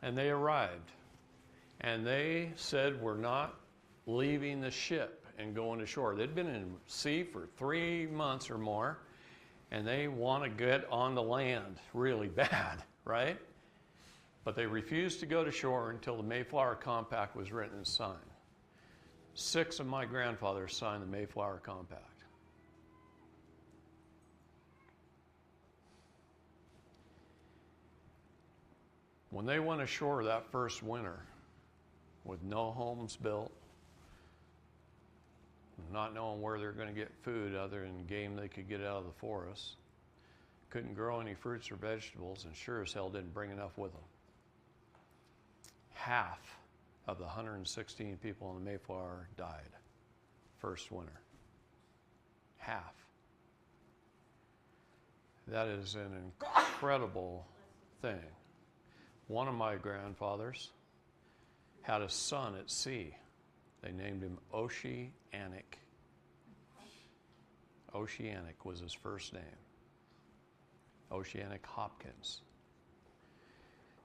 And they arrived. And they said, we're not leaving the ship and going ashore. They'd been in sea for 3 months or more, and they want to get on the land really bad, right? But they refused to go to shore until the Mayflower Compact was written and signed. 6 of my grandfathers signed the Mayflower Compact. When they went ashore that first winter, with no homes built, not knowing where they're going to get food other than game they could get out of the forest, couldn't grow any fruits or vegetables, and sure as hell didn't bring enough with them. Half of the 116 people on the Mayflower died first winter. Half. That is an incredible thing. One of my grandfathers had a son at sea. They named him Oceanic. Oceanic was his first name. Oceanic Hopkins.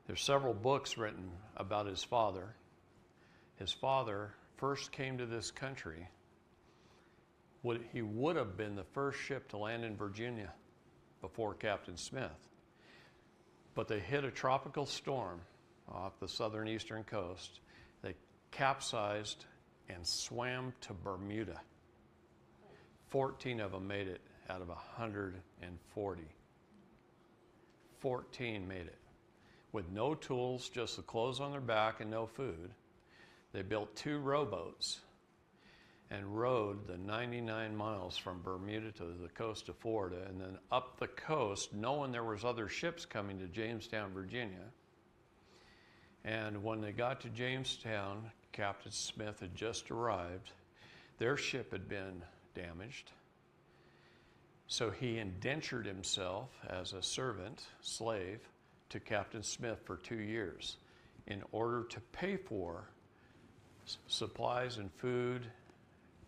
There's several books written about his father. His father first came to this country. He would have been the first ship to land in Virginia before Captain Smith. But they hit a tropical storm off the southern eastern coast. They capsized and swam to Bermuda. 14 of them made it out of 140. 14 made it. With no tools, just the clothes on their back and no food. They built 2 rowboats and rowed the 99 miles from Bermuda to the coast of Florida, and then up the coast, knowing there was other ships coming to Jamestown, Virginia. And when they got to Jamestown, Captain Smith had just arrived. Their ship had been damaged. So he indentured himself as a servant, slave, to Captain Smith for 2 years in order to pay for supplies and food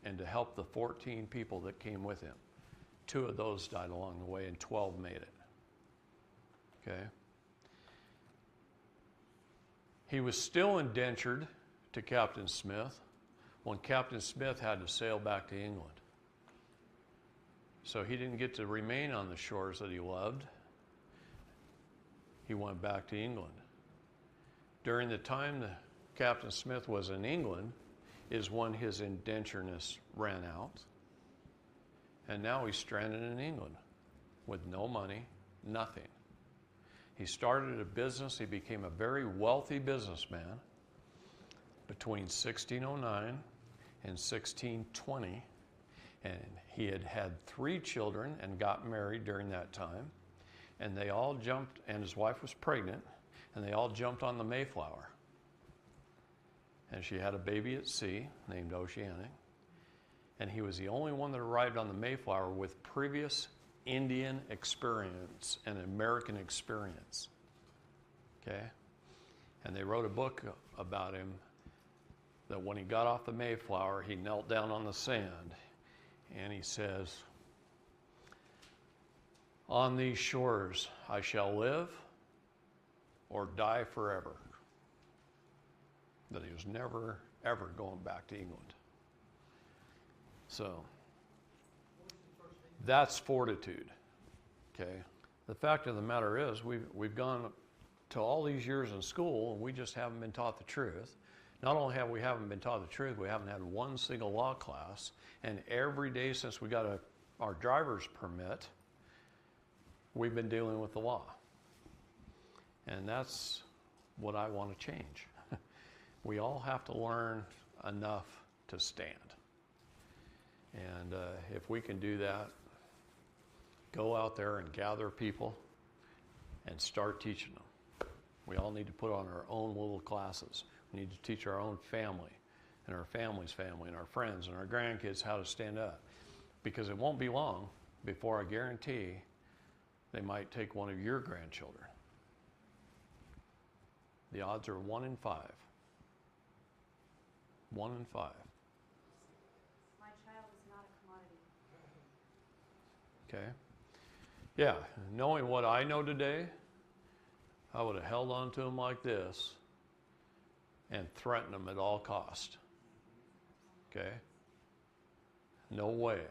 and to help the 14 people that came with him. 2 of those died along the way and 12 made it. Okay? He was still indentured to Captain Smith when Captain Smith had to sail back to England. So he didn't get to remain on the shores that he loved. He went back to England. During the time that Captain Smith was in England is when his indentureness ran out. And now he's stranded in England with no money, nothing. He started a business. He became a very wealthy businessman between 1609 and 1620. And he had had 3 children and got married during that time. And they all jumped, and his wife was pregnant, and they all jumped on the Mayflower. And she had a baby at sea named Oceanic. And he was the only one that arrived on the Mayflower with previous Indian experience and American experience. Okay? And they wrote a book about him that when he got off the Mayflower, he knelt down on the sand and he says, "On these shores I shall live or die forever." That he was never, ever going back to England. So, that's fortitude, okay? The fact of the matter is we've gone to all these years in school and we just haven't been taught the truth. Not only have we haven't been taught the truth, we haven't had one single law class, and every day since we got our driver's permit, we've been dealing with the law. And that's what I want to change. We all have to learn enough to stand. And if we can do that, go out there and gather people and start teaching them. We all need to put on our own little classes. We need to teach our own family and our family's family and our friends and our grandkids how to stand up. Because it won't be long before I guarantee they might take one of your grandchildren. The odds are 1 in 5. 1 in 5. My child is not a commodity. Okay? Yeah, knowing what I know today, I would have held on to them like this and threatened them at all cost. Okay? No way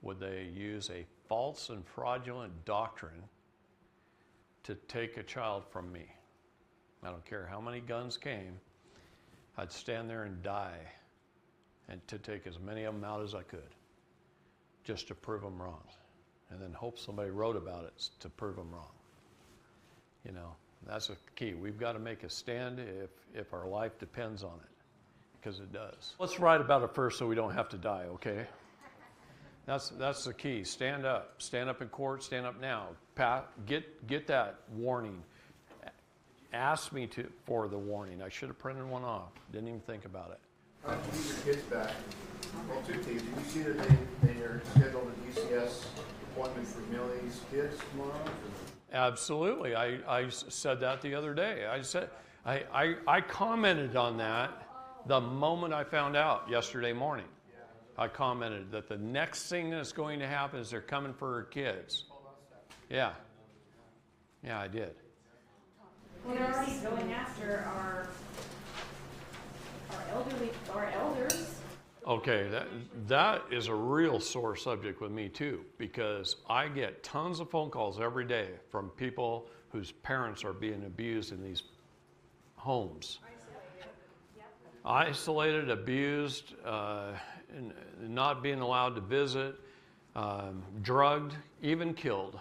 would they use a false and fraudulent doctrine to take a child from me. I don't care how many guns came, I'd stand there and die and to take as many of them out as I could, just to prove them wrong. And then hope somebody wrote about it to prove them wrong. You know, that's the key. We've got to make a stand if our life depends on it, because it does. Let's write about it first so we don't have to die, okay? That's the key. Stand up in court, stand up now. Get that warning. Ask me for the warning. I should have printed one off. Didn't even think about it. How did you get your kids back? Well, two things. Did you see that they're scheduled a DCS appointment for Millie's kids tomorrow? Absolutely. I said that the other day. I commented on that the moment I found out yesterday morning. I commented that the next thing that's going to happen is they're coming for her kids. Yeah. Yeah, I did. Well, they're already going after our elders. Okay, that is a real sore subject with me too, because I get tons of phone calls every day from people whose parents are being abused in these homes. Isolated, abused, not being allowed to visit, drugged, even killed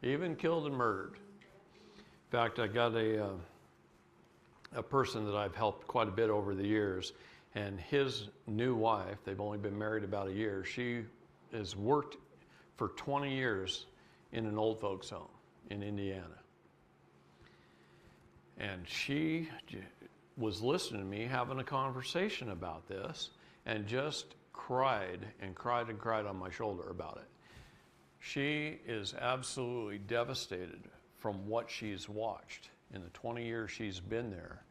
and murdered. In fact, I got a person that I've helped quite a bit over the years, and his new wife, they've only been married about a year, she has worked for 20 years in an old folks home in Indiana. And she was listening to me having a conversation about this and just cried and cried and cried on my shoulder about it. She is absolutely devastated from what she's watched in the 20 years she's been there,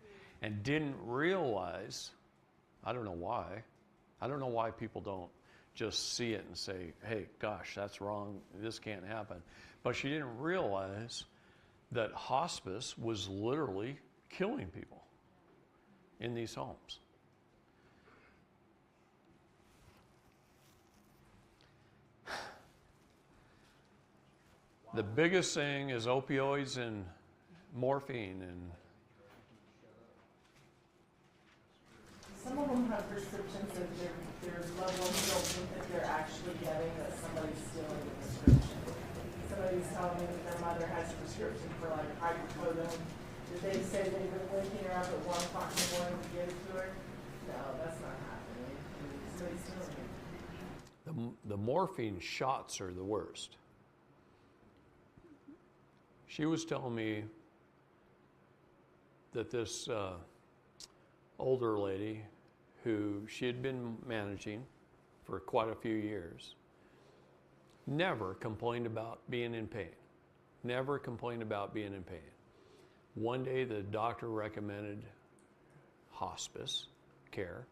and didn't realize, I don't know why people don't just see it and say, hey, gosh, that's wrong, this can't happen. But she didn't realize that hospice was literally killing people in these homes. The biggest thing is opioids and morphine. And some of them have prescriptions that their loved ones don't think that they're actually getting, that somebody's stealing the prescription. Somebody's telling me that their mother has a prescription for like hydrocodone. Did they say they were waking her up at 1 o'clock in the morning to give it to her? No, that's not happening. Somebody's stealing it. the morphine shots are the worst. She was telling me that this older lady who she had been managing for quite a few years never complained about being in pain. Never complained about being in pain. One day the doctor recommended hospice care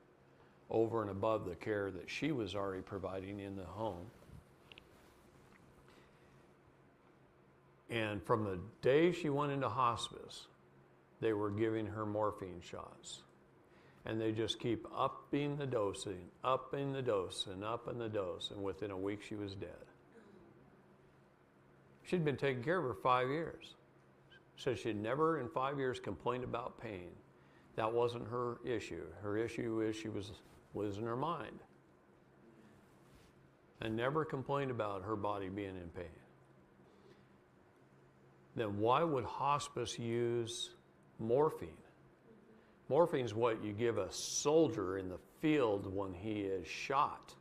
over and above the care that she was already providing in the home. And from the day she went into hospice, they were giving her morphine shots. And they just keep upping the dosing, upping the dose, and upping the dose. And within a week, she was dead. She'd been taking care of her 5 years. So she'd never in 5 years complained about pain. That wasn't her issue. Her issue is she was losing her mind. And never complained about her body being in pain. Then why would hospice use morphine? Morphine is what you give a soldier in the field when he is shot.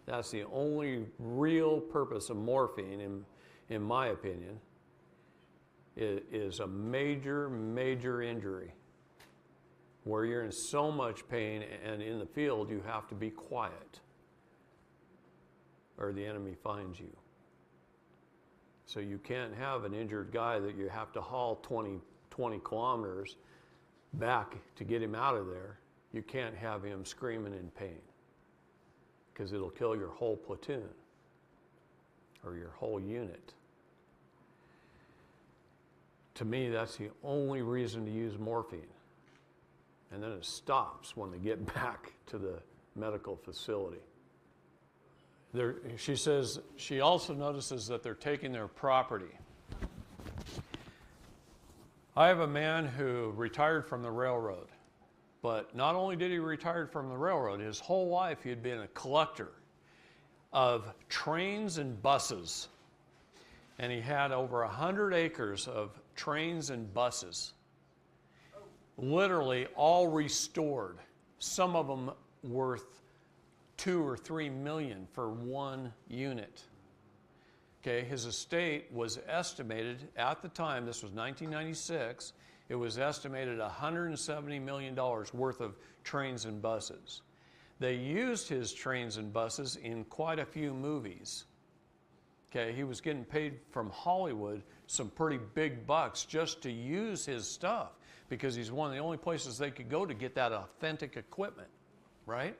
That's the only real purpose of morphine, in my opinion, is a major, major injury where you're in so much pain, and in the field you have to be quiet or the enemy finds you. So you can't have an injured guy that you have to haul 20 kilometers back to get him out of there. You can't have him screaming in pain, because it'll kill your whole platoon or your whole unit. To me, that's the only reason to use morphine. And then it stops when they get back to the medical facility. She says she also notices that they're taking their property. I have a man who retired from the railroad, but not only did he retire from the railroad, his whole life he had been a collector of trains and buses. And he had over 100 acres of trains and buses, literally all restored, some of them worth 2 or 3 million for one unit. Okay, his estate was estimated at the time, this was 1996, it was estimated $170 million worth of trains and buses. They used his trains and buses in quite a few movies. Okay, he was getting paid from Hollywood some pretty big bucks just to use his stuff because he's one of the only places they could go to get that authentic equipment, right?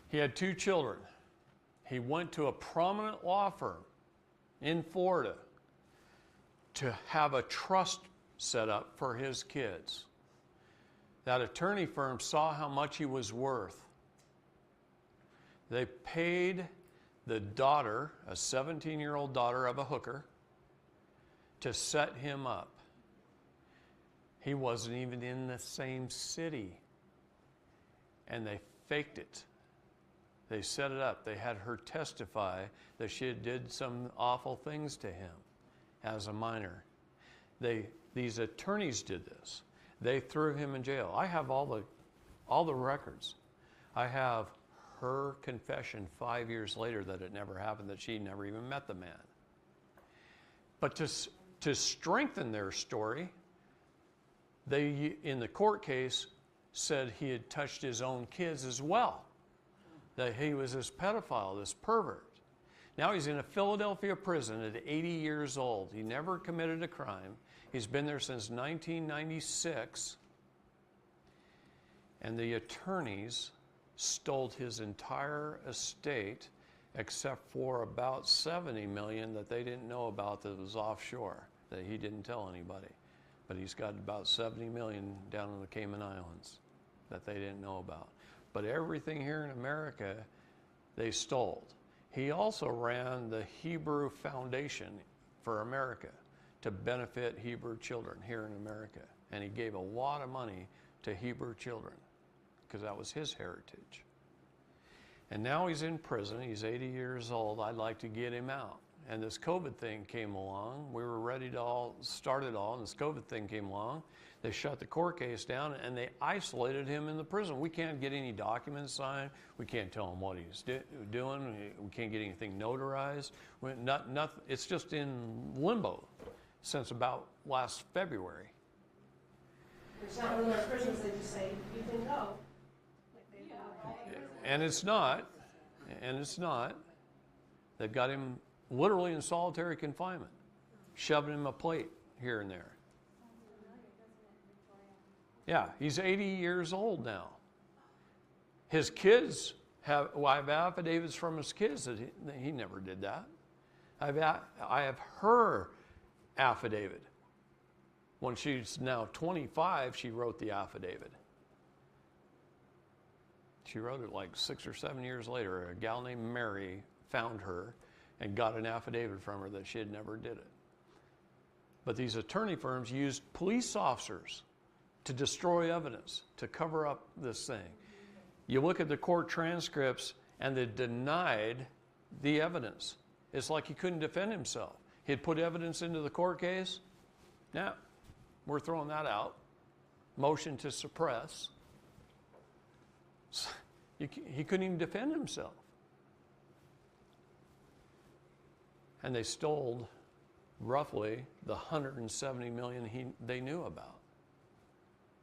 He had 2 children. He went to a prominent law firm in Florida to have a trust set up for his kids. That attorney firm saw how much he was worth. They paid the daughter, a 17-year-old daughter of a hooker, to set him up. He wasn't even in the same city. And they faked it. They set it up. They had her testify that she did some awful things to him as a minor. These attorneys did this. They threw him in jail. I have all the records. I have her confession 5 years later that it never happened, that she never even met the man. But to strengthen their story, they, in the court case, said he had touched his own kids as well, that he was this pedophile, this pervert. Now he's in a Philadelphia prison at 80 years old. He never committed a crime. He's been there since 1996. And the attorneys stole his entire estate except for about $70 million that they didn't know about that was offshore, that he didn't tell anybody. But he's got about $70 million down in the Cayman Islands that they didn't know about. But everything here in America, they stole. He also ran the Hebrew Foundation for America to benefit Hebrew children here in America. And he gave a lot of money to Hebrew children because that was his heritage. And now he's in prison. He's 80 years old. I'd like to get him out. And this COVID thing came along. We were ready to start it all, and this COVID thing came along. They shut the court case down, and they isolated him in the prison. We can't get any documents signed. We can't tell him what he's doing. We can't get anything notarized. It's just in limbo since about last February. There's not one of those prisons they just say, you can go. And it's not. They've got him literally in solitary confinement, shoving him a plate here and there. Yeah, he's 80 years old now. His kids I have affidavits from his kids that he never did that. I have her affidavit. When she's now 25, she wrote the affidavit. She wrote it like 6 or 7 years later. A gal named Mary found her and got an affidavit from her that she had never did it. But these attorney firms used police officers to destroy evidence, to cover up this thing. You look at the court transcripts and they denied the evidence. It's like he couldn't defend himself. He'd put evidence into the court case. Now, we're throwing that out. Motion to suppress. He couldn't even defend himself. And they stole roughly the $170 million they knew about.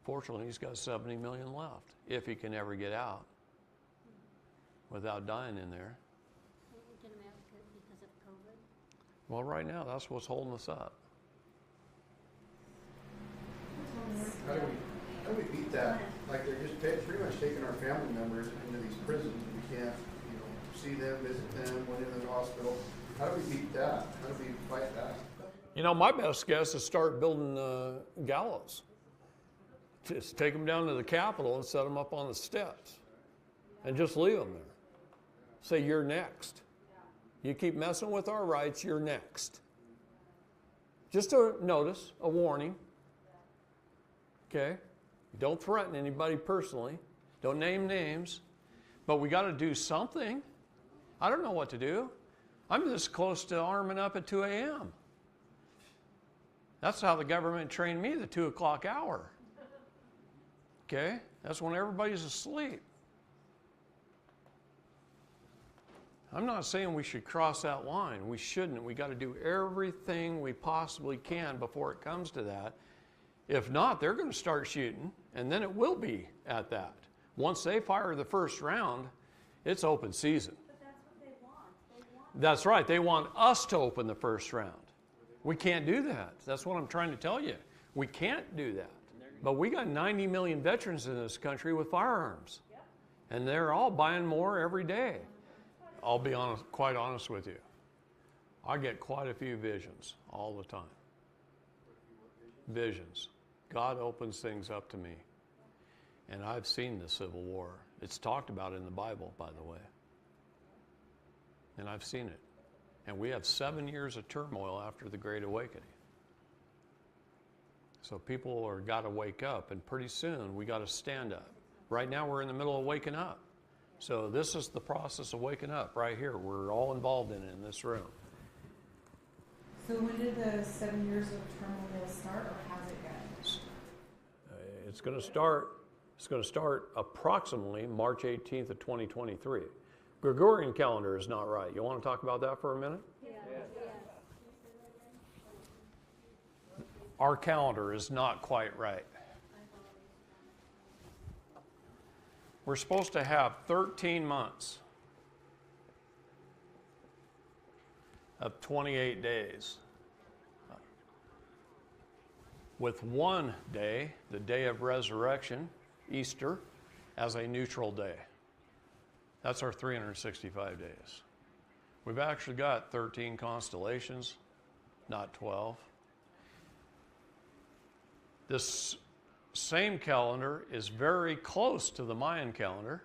Fortunately, he's got $70 million left, if he can ever get out without dying in there. Get him out because of COVID? Well, right now, that's what's holding us up. How do we beat that? Like they're just pretty much taking our family members into these prisons. We can't, see them, visit them, went into the hospital. How do we beat that? How do we fight that? You know, my best guess is start building gallows. Just take them down to the Capitol and set them up on the steps. And just leave them there. Say, you're next. You keep messing with our rights, you're next. Just a notice, a warning. Okay? Don't threaten anybody personally. Don't name names. But we got to do something. I don't know what to do. I'm this close to arming up at 2 a.m. That's how the government trained me, the 2 o'clock hour. Okay? That's when everybody's asleep. I'm not saying we should cross that line. We shouldn't. We got to do everything we possibly can before it comes to that. If not, they're going to start shooting, and then it will be at that. Once they fire the first round, it's open season. But that's what they want. That's right. They want us to open the first round. We can't do that. That's what I'm trying to tell you. We can't do that. But we got 90 million veterans in this country with firearms. And they're all buying more every day. I'll be honest, quite honest with you. I get quite a few visions all the time. Visions. God opens things up to me. And I've seen the Civil War. It's talked about in the Bible, by the way. And I've seen it. And we have 7 years of turmoil after the Great Awakening. So people are got to wake up, and pretty soon we got to stand up. Right now we're in the middle of waking up. So this is the process of waking up right here. We're all involved in it in this room. So when did the 7 years of turmoil start, or has it been? It's going to start approximately March 18th of 2023. Gregorian calendar is not right. You want to talk about that for a minute? Yeah. Our calendar is not quite right. We're supposed to have 13 months of 28 days, with one day, the day of resurrection, Easter, as a neutral day. That's our 365 days. We've actually got 13 constellations, not 12. This same calendar is very close to the Mayan calendar,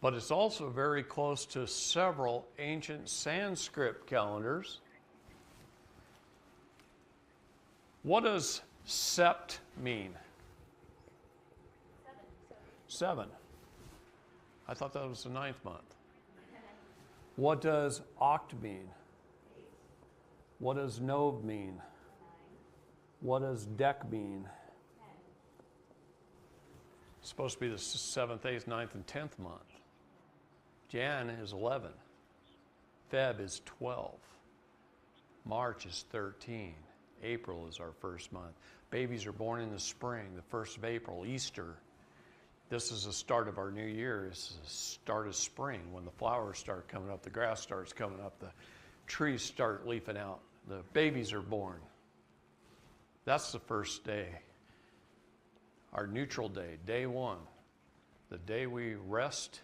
but it's also very close to several ancient Sanskrit calendars. What does sept mean? 7. I thought that was the 9th month. What does oct mean? What does nov mean? What does dec mean? It's supposed to be the 7th, 8th, 9th, and 10th month. Jan is 11. Feb is 12. March is 13. April is our first month. Babies are born in the spring, the 1st of April, Easter. This is the start of our new year. This is the start of spring when the flowers start coming up, the grass starts coming up, the trees start leafing out, the babies are born. That's the first day. Our neutral day, day 1, the day we rest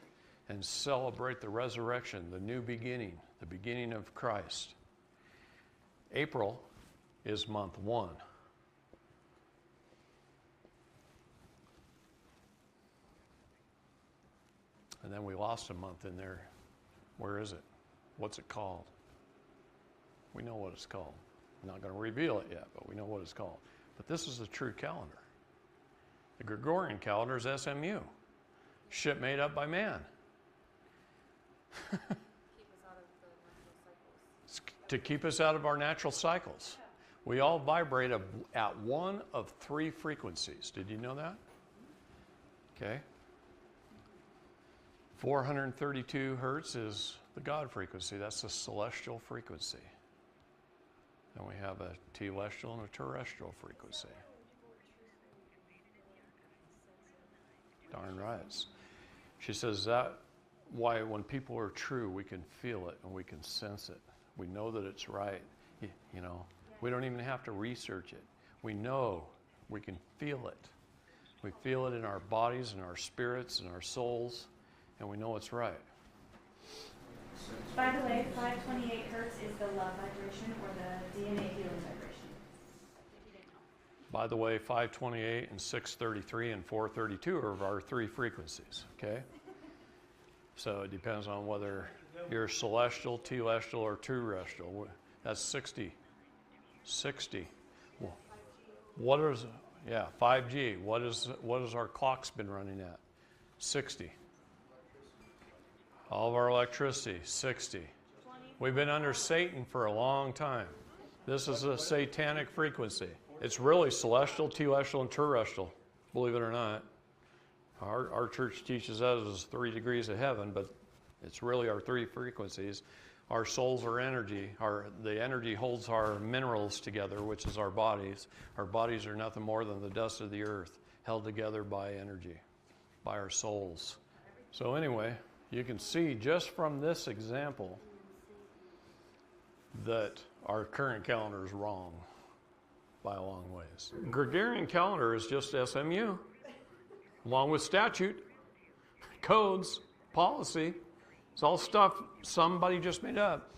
and celebrate the resurrection, the new beginning, the beginning of Christ. April is month 1. And then we lost a month in there. Where is it? What's it called? We know what it's called. I'm not going to reveal it yet, but we know what it's called. But this is the true calendar. The Gregorian calendar is SMU, shit made up by man. To keep us out of our natural cycles. We all vibrate at one of 3 frequencies. Did you know that? Okay. 432 hertz is the God frequency. That's the celestial frequency. Then we have a telestial and a terrestrial frequency. Darn right. She says that why when people are true, we can feel it and we can sense it. We know that it's right. You know, we don't even have to research it. We know, we can feel it. We feel it in our bodies and our spirits and our souls, and we know it's right. By the way, 528 hertz is the love vibration or the DNA healing vibration. By the way, 528 and 633 and 432 are our three frequencies, okay? So it depends on whether you're celestial, telestial, or terrestrial. That's 60. 60. Well, what is, 5G. What is our clocks been running at? 60. All of our electricity, 60. We've been under Satan for a long time. This is a satanic frequency. It's really celestial, telestial, and terrestrial, believe it or not. Our church teaches that as 3 degrees of heaven, but it's really our three frequencies. Our souls are energy. The energy holds our minerals together, which is our bodies. Our bodies are nothing more than the dust of the earth, held together by energy, by our souls. So anyway, you can see just from this example that our current calendar is wrong by a long ways. Gregorian calendar is just SMU, along with statute, codes, policy. It's all stuff somebody just made up.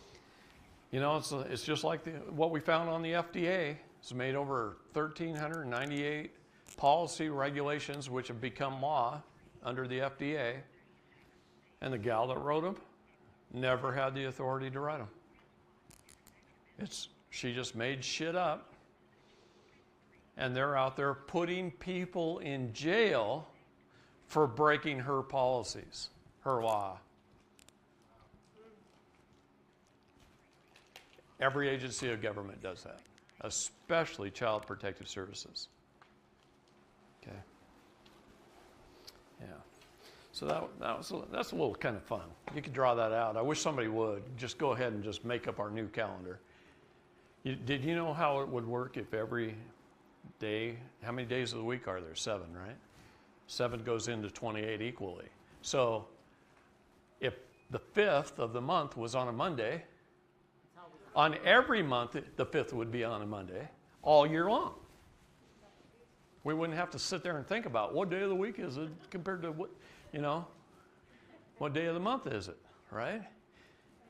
You know, it's just like what we found on the FDA. It's made over 1,398 policy regulations which have become law under the FDA. And the gal that wrote them never had the authority to write them. She just made shit up. And they're out there putting people in jail for breaking her policies, her law. Every agency of government does that, especially Child Protective Services. Okay. Yeah. So that's a little kind of fun. You could draw that out. I wish somebody would. Just go ahead and just make up our new calendar. Did you know how it would work if every day, how many days of the week are there? 7, right? 7 goes into 28 equally. So if the 5th of the month was on a Monday, on every month, the 5th would be on a Monday all year long. We wouldn't have to sit there and think about what day of the week is it compared to what, you know, what day of the month is it, right?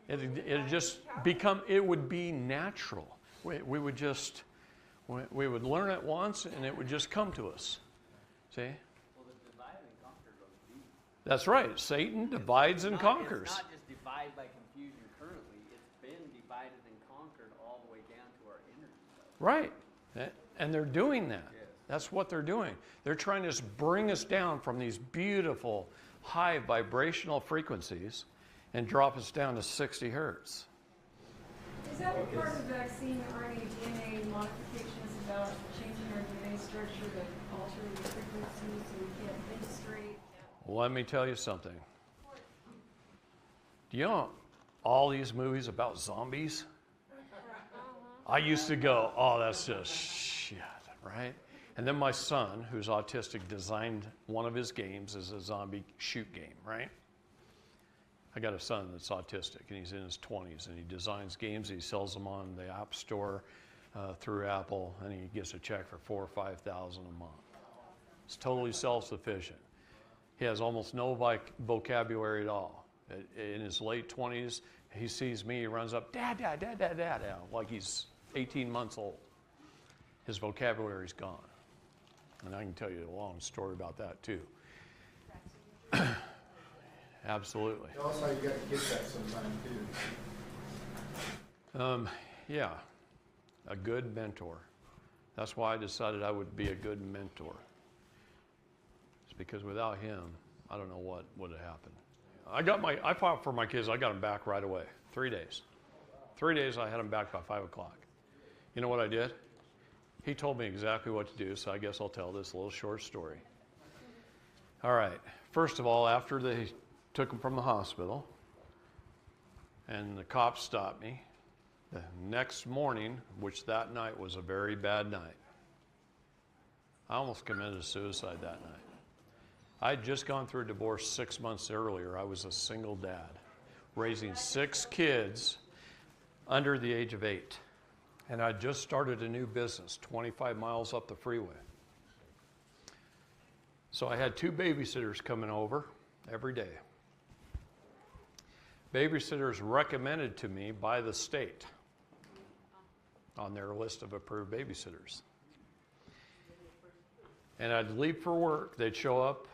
It'd just become, it would be natural. We would learn it once and it would just come to us. See? Well, the divide and conquer goes deep. That's right. Satan divides and conquers. It's not just divide by confusion currently. It's been divided and conquered all the way down to our energy level. Right. And they're doing that. Yes. That's what they're doing. They're trying to bring us down from these beautiful high vibrational frequencies and drop us down to 60 hertz. Is that what part of the vaccine RNA DNA modification is about, changing our DNA structure to alter the frequency so we can't think straight? Let me tell you something. Do you know all these movies about zombies? I used to go, oh, that's just shit, right? And then my son, who's autistic, designed one of his games as a zombie shoot game, right? I got a son that's autistic, and he's in his 20s, and he designs games. He sells them on the App Store through Apple, and he gets a check for $4,000 or $5,000 a month. He's totally self-sufficient. He has almost no vocabulary at all. In his late 20s, he sees me, he runs up, Dad, Dad, Dad, Dad, Dad, like he's 18 months old. His vocabulary's gone. And I can tell you a long story about that, too. Absolutely. Tell us how you got to get that sometime, too. Yeah, a good mentor. That's why I decided I would be a good mentor. It's because without him, I don't know what would have happened. I fought for my kids. I got them back right away. 3 days. 3 days, I had them back by 5 o'clock. You know what I did? He told me exactly what to do, so I guess I'll tell this little short story. All right. First of all, after they took him from the hospital, and the cops stopped me. The next morning, which that night was a very bad night, I almost committed suicide that night. I had just gone through a divorce 6 months earlier. I was a single dad, raising 6 kids under the age of 8. And I just started a new business 25 miles up the freeway. So I had 2 babysitters coming over every day. Babysitters recommended to me by the state on their list of approved babysitters. And I'd leave for work. They'd show up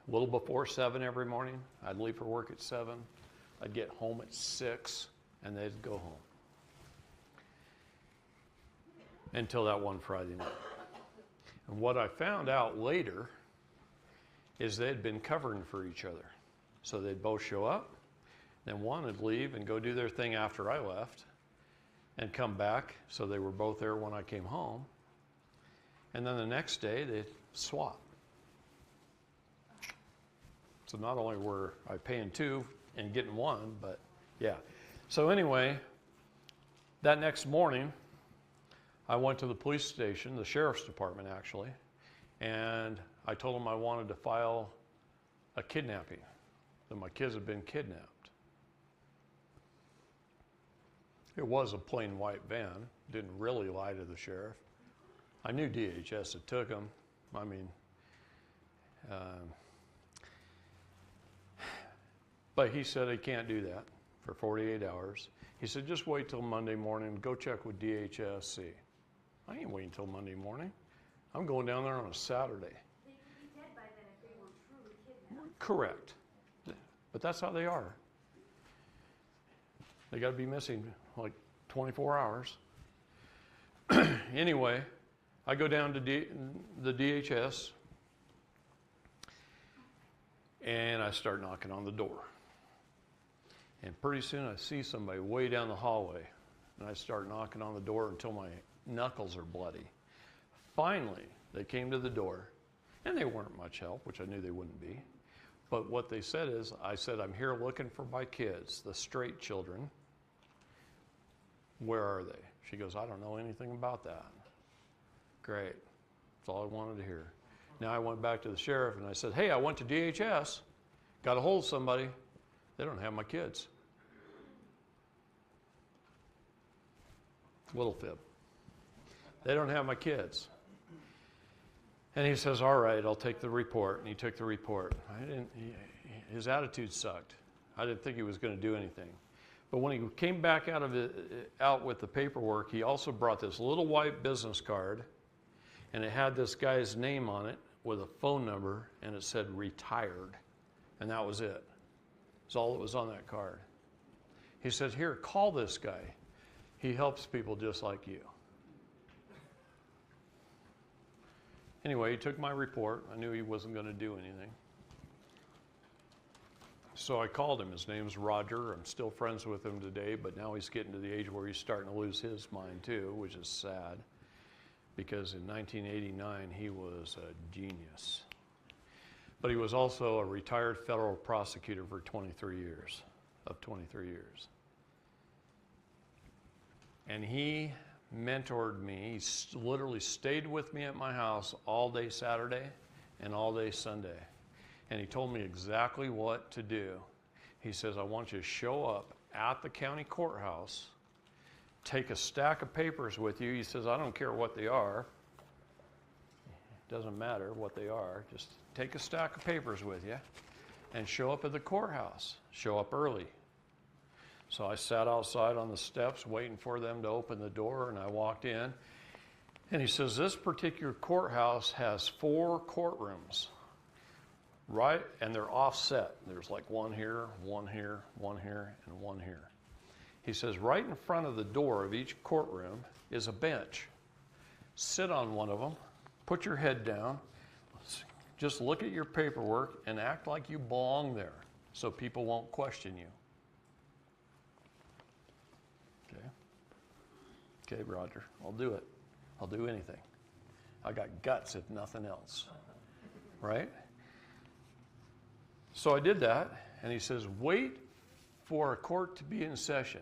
a little before 7 every morning. I'd leave for work at 7. I'd get home at 6, and they'd go home. Until that one Friday night. And what I found out later is they'd been covering for each other. So they'd both show up, then one would leave and go do their thing after I left, and come back, so they were both there when I came home. And then the next day, they'd swap. So not only were I paying 2 and getting 1, but yeah. So anyway, that next morning, I went to the police station, the sheriff's department actually, and I told them I wanted to file a kidnapping, that my kids had been kidnapped. It was a plain white van, didn't really lie to the sheriff. I knew DHS had took them. I mean, but he said he can't do that for 48 hours. He said, just wait till Monday morning, go check with DHS. I ain't waiting till Monday morning. I'm going down there on a Saturday. They could be dead by then if they were truly kidnapped. Correct. But that's how they are. They got to be missing like 24 hours. Anyway, I go down to the DHS and I start knocking on the door. And pretty soon I see somebody way down the hallway, and I start knocking on the door until my knuckles are bloody. Finally, they came to the door, and they weren't much help, which I knew they wouldn't be. But what they said is, I said, I'm here looking for my kids, the straight children. Where are they? She goes, I don't know anything about that. Great. That's all I wanted to hear. Now I went back to the sheriff and I said, hey, I went to DHS, got a hold of somebody. They don't have my kids. Little fib. They don't have my kids. And he says, all right, I'll take the report. And he took the report. His attitude sucked. I didn't think he was going to do anything. But when he came back out with the paperwork, he also brought this little white business card, and it had this guy's name on it with a phone number, and it said retired. And that was it. That's all that was on that card. He said, here, call this guy. He helps people just like you. Anyway, he took my report. I knew he wasn't going to do anything. So I called him. His name's Roger. I'm still friends with him today, but now he's getting to the age where he's starting to lose his mind too, which is sad, because in 1989 he was a genius. But he was also a retired federal prosecutor for 23 years. And he mentored me. He literally stayed with me at my house all day Saturday and all day Sunday. And he told me exactly what to do. He says, I want you to show up at the county courthouse, take a stack of papers with you. He says, I don't care what they are. It doesn't matter what they are. Just take a stack of papers with you and show up at the courthouse. Show up early. So I sat outside on the steps waiting for them to open the door, and I walked in. And he says, this particular courthouse has 4 courtrooms. Right, and they're offset. There's like one here, one here, one here, and one here. He says, right in front of the door of each courtroom is a bench. Sit on one of them, put your head down, just look at your paperwork and act like you belong there so people won't question you. Okay, Roger, I'll do it. I'll do anything. I got guts if nothing else, right? So I did that, and he says, wait for a court to be in session.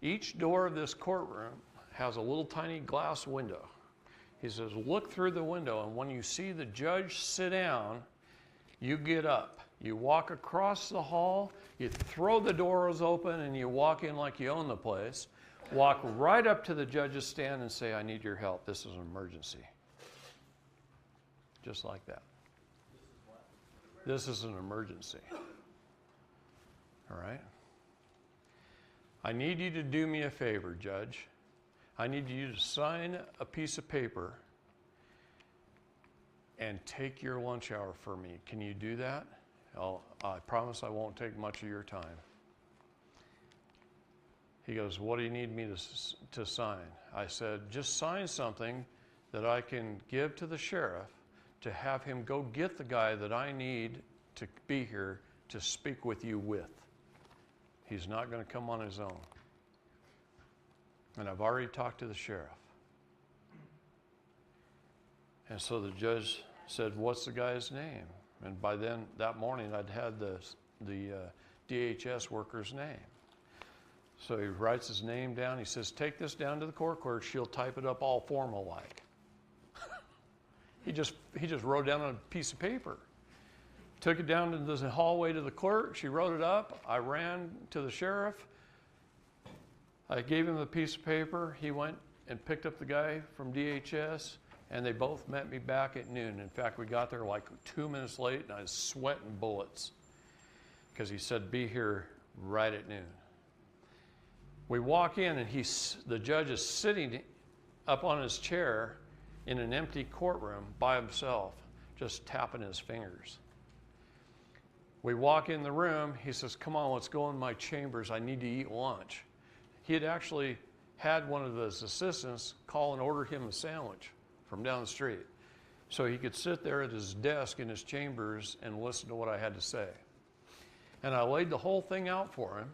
Each door of this courtroom has a little tiny glass window. He says, look through the window, and when you see the judge sit down, you get up. You walk across the hall, you throw the doors open, and you walk in like you own the place. Walk right up to the judge's stand and say, I need your help. This is an emergency. Just like that. This is an emergency. All right? I need you to do me a favor, Judge. I need you to sign a piece of paper and take your lunch hour for me. Can you do that? I promise I won't take much of your time. He goes, what do you need me to sign? I said, just sign something that I can give to the sheriff to have him go get the guy that I need to be here to speak with you with. He's not going to come on his own. And I've already talked to the sheriff. And so the judge said, what's the guy's name? And by then, that morning, I'd had the DHS worker's name. So he writes his name down. He says, take this down to the court clerk. She'll type it up all formal-like. He just wrote down on a piece of paper. Took it down to the hallway to the clerk. She wrote it up. I ran to the sheriff. I gave him the piece of paper. He went and picked up the guy from DHS, and they both met me back at noon. In fact, we got there like 2 minutes late, and I was sweating bullets because he said, be here right at noon. We walk in, and the judge is sitting up on his chair in an empty courtroom by himself, just tapping his fingers. We walk in the room. He says, come on, let's go in my chambers. I need to eat lunch. He had actually had one of his assistants call and order him a sandwich from down the street so he could sit there at his desk in his chambers and listen to what I had to say. And I laid the whole thing out for him.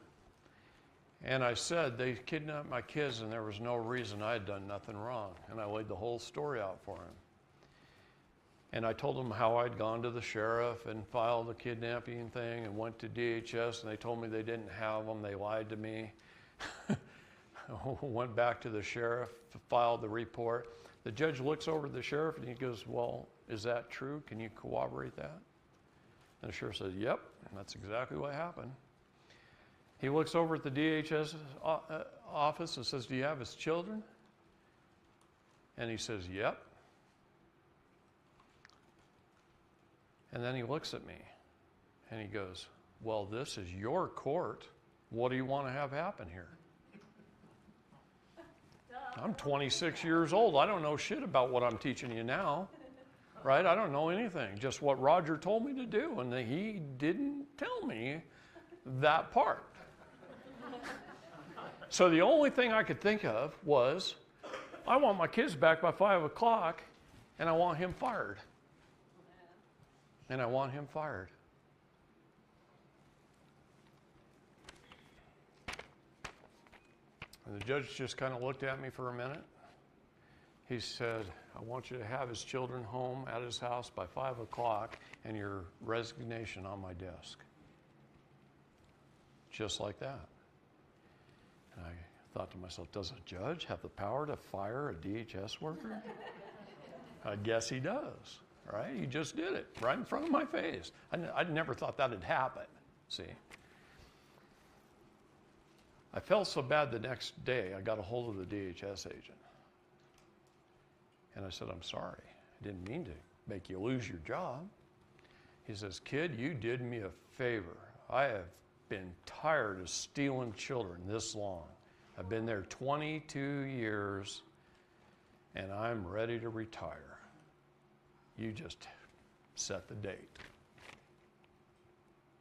And I said, they kidnapped my kids and there was no reason. I had done nothing wrong. And I laid the whole story out for him. And I told him how I'd gone to the sheriff and filed a kidnapping thing and went to DHS, and they told me they didn't have them. They lied to me. Went back to the sheriff, filed the report. The judge looks over at the sheriff and he goes, well, is that true? Can you corroborate that? And the sheriff says, yep, that's exactly what happened. He looks over at the DHS office and says, do you have his children? And he says, yep. And then he looks at me and he goes, well, this is your court. What do you want to have happen here? I'm 26 years old. I don't know shit about what I'm teaching you now, right? I don't know anything, just what Roger told me to do, and he didn't tell me that part. So the only thing I could think of was, I want my kids back by 5 o'clock, and I want him fired. And I want him fired. And the judge just kind of looked at me for a minute. He said, I want you to have his children home at his house by 5 o'clock and your resignation on my desk. Just like that. And I thought to myself, does a judge have the power to fire a DHS worker? I guess he does, right? He just did it right in front of my face. I never thought that would happen, see? I felt so bad the next day, I got a hold of the DHS agent. And I said, I'm sorry. I didn't mean to make you lose your job. He says, kid, you did me a favor. I have been tired of stealing children this long. I've been there 22 years, and I'm ready to retire. You just set the date.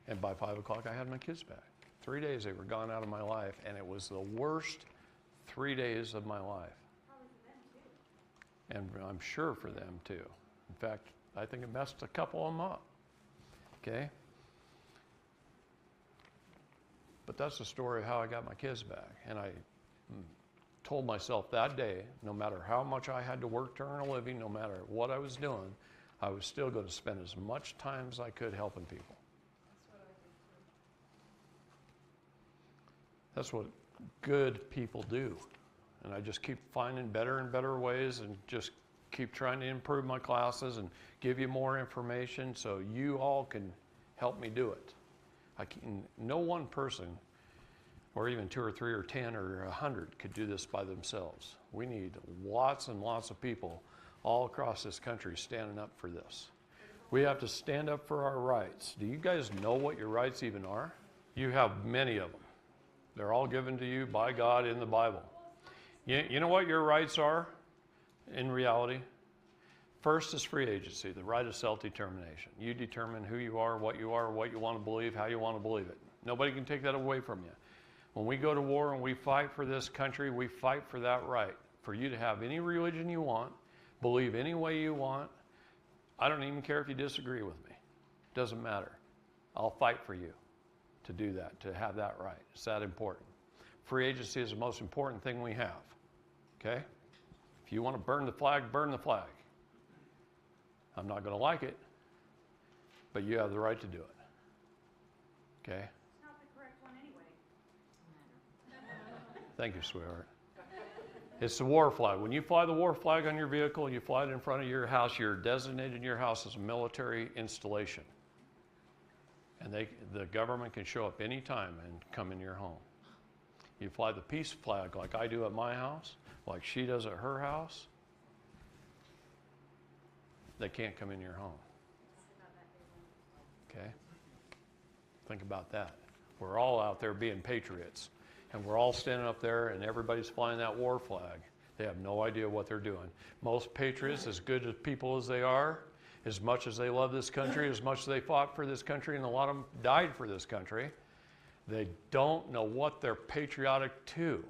And by 5 o'clock, I had my kids back. 3 days they were gone out of my life, and it was the worst 3 days of my life. And I'm sure for them too. In fact, I think it messed a couple of them up. Okay? But that's the story of how I got my kids back. And I told myself that day, no matter how much I had to work to earn a living, no matter what I was doing, I was still going to spend as much time as I could helping people. That's what good people do. And I just keep finding better and better ways and just keep trying to improve my classes and give you more information so you all can help me do it. No one person, or even 2 or 3 or 10 or 100 could do this by themselves. We need lots and lots of people all across this country standing up for this. We have to stand up for our rights. Do you guys know what your rights even are? You have many of them. They're all given to you by God in the Bible. You know what your rights are in reality? First is free agency, the right of self-determination. You determine who you are, what you want to believe, how you want to believe it. Nobody can take that away from you. When we go to war and we fight for this country, we fight for that right, for you to have any religion you want, believe any way you want. I don't even care if you disagree with me. Doesn't matter. I'll fight for you to do that, to have that right. It's that important. Free agency is the most important thing we have. Okay? If you want to burn the flag, burn the flag. I'm not going to like it, but you have the right to do it. Okay? It's not the correct one anyway. Thank you, sweetheart. It's the war flag. When you fly the war flag on your vehicle, you fly it in front of your house, you're designated your house as a military installation. And the government can show up anytime and come in your home. You fly the peace flag like I do at my house, like she does at her house, they can't come in your home. Okay? Think about that. We're all out there being patriots, and we're all standing up there, and everybody's flying that war flag. They have no idea what they're doing. Most patriots, as good as people as they are, as much as they love this country, as much as they fought for this country, and a lot of them died for this country, they don't know what they're patriotic to.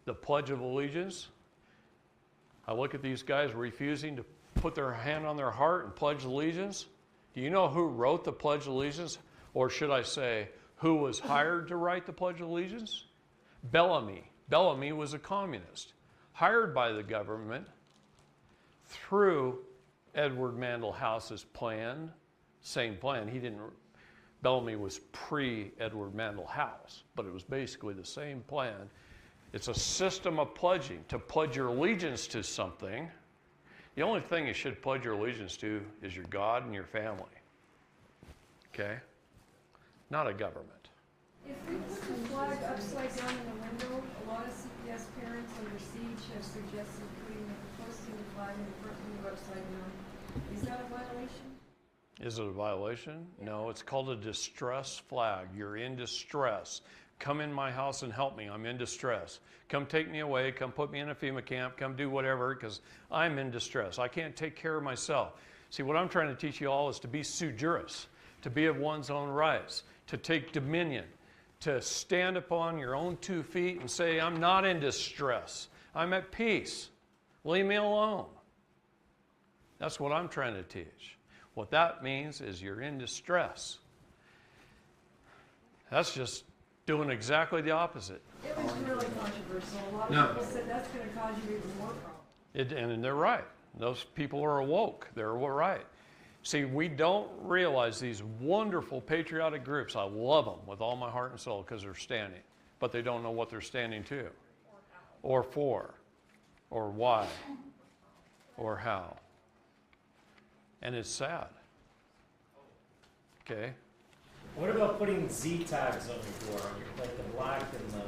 The Pledge of Allegiance, I look at these guys refusing to put their hand on their heart and pledge allegiance. Do you know who wrote the Pledge of Allegiance? Or should I say, who was hired to write the Pledge of Allegiance? Bellamy. Bellamy was a communist, hired by the government through Edward Mandell House's plan, same plan. Bellamy was pre-Edward Mandell House, but it was basically the same plan. It's a system of pledging, to pledge your allegiance to something. The only thing you should pledge your allegiance to is your God and your family. Okay? Not a government. If we put the flag upside down in the window, a lot of CPS parents under siege have suggested posting the flag in the front window upside down. Is that a violation? Is it a violation? No, it's called a distress flag. You're in distress. Come in my house and help me. I'm in distress. Come take me away. Come put me in a FEMA camp. Come do whatever, because I'm in distress. I can't take care of myself. See, what I'm trying to teach you all is to be sui juris, to be of one's own rights, to take dominion, to stand upon your own 2 feet and say, I'm not in distress. I'm at peace. Leave me alone. That's what I'm trying to teach. What that means is you're in distress. That's just doing exactly the opposite. It was really controversial. A lot of people said that's going to cause you even more problems. And they're right. Those people are awoke. They're right. See, we don't realize these wonderful patriotic groups. I love them with all my heart and soul because they're standing. But they don't know what they're standing to, or for, or why, or how. And it's sad. Okay? What about putting Z tags on your door, like the black and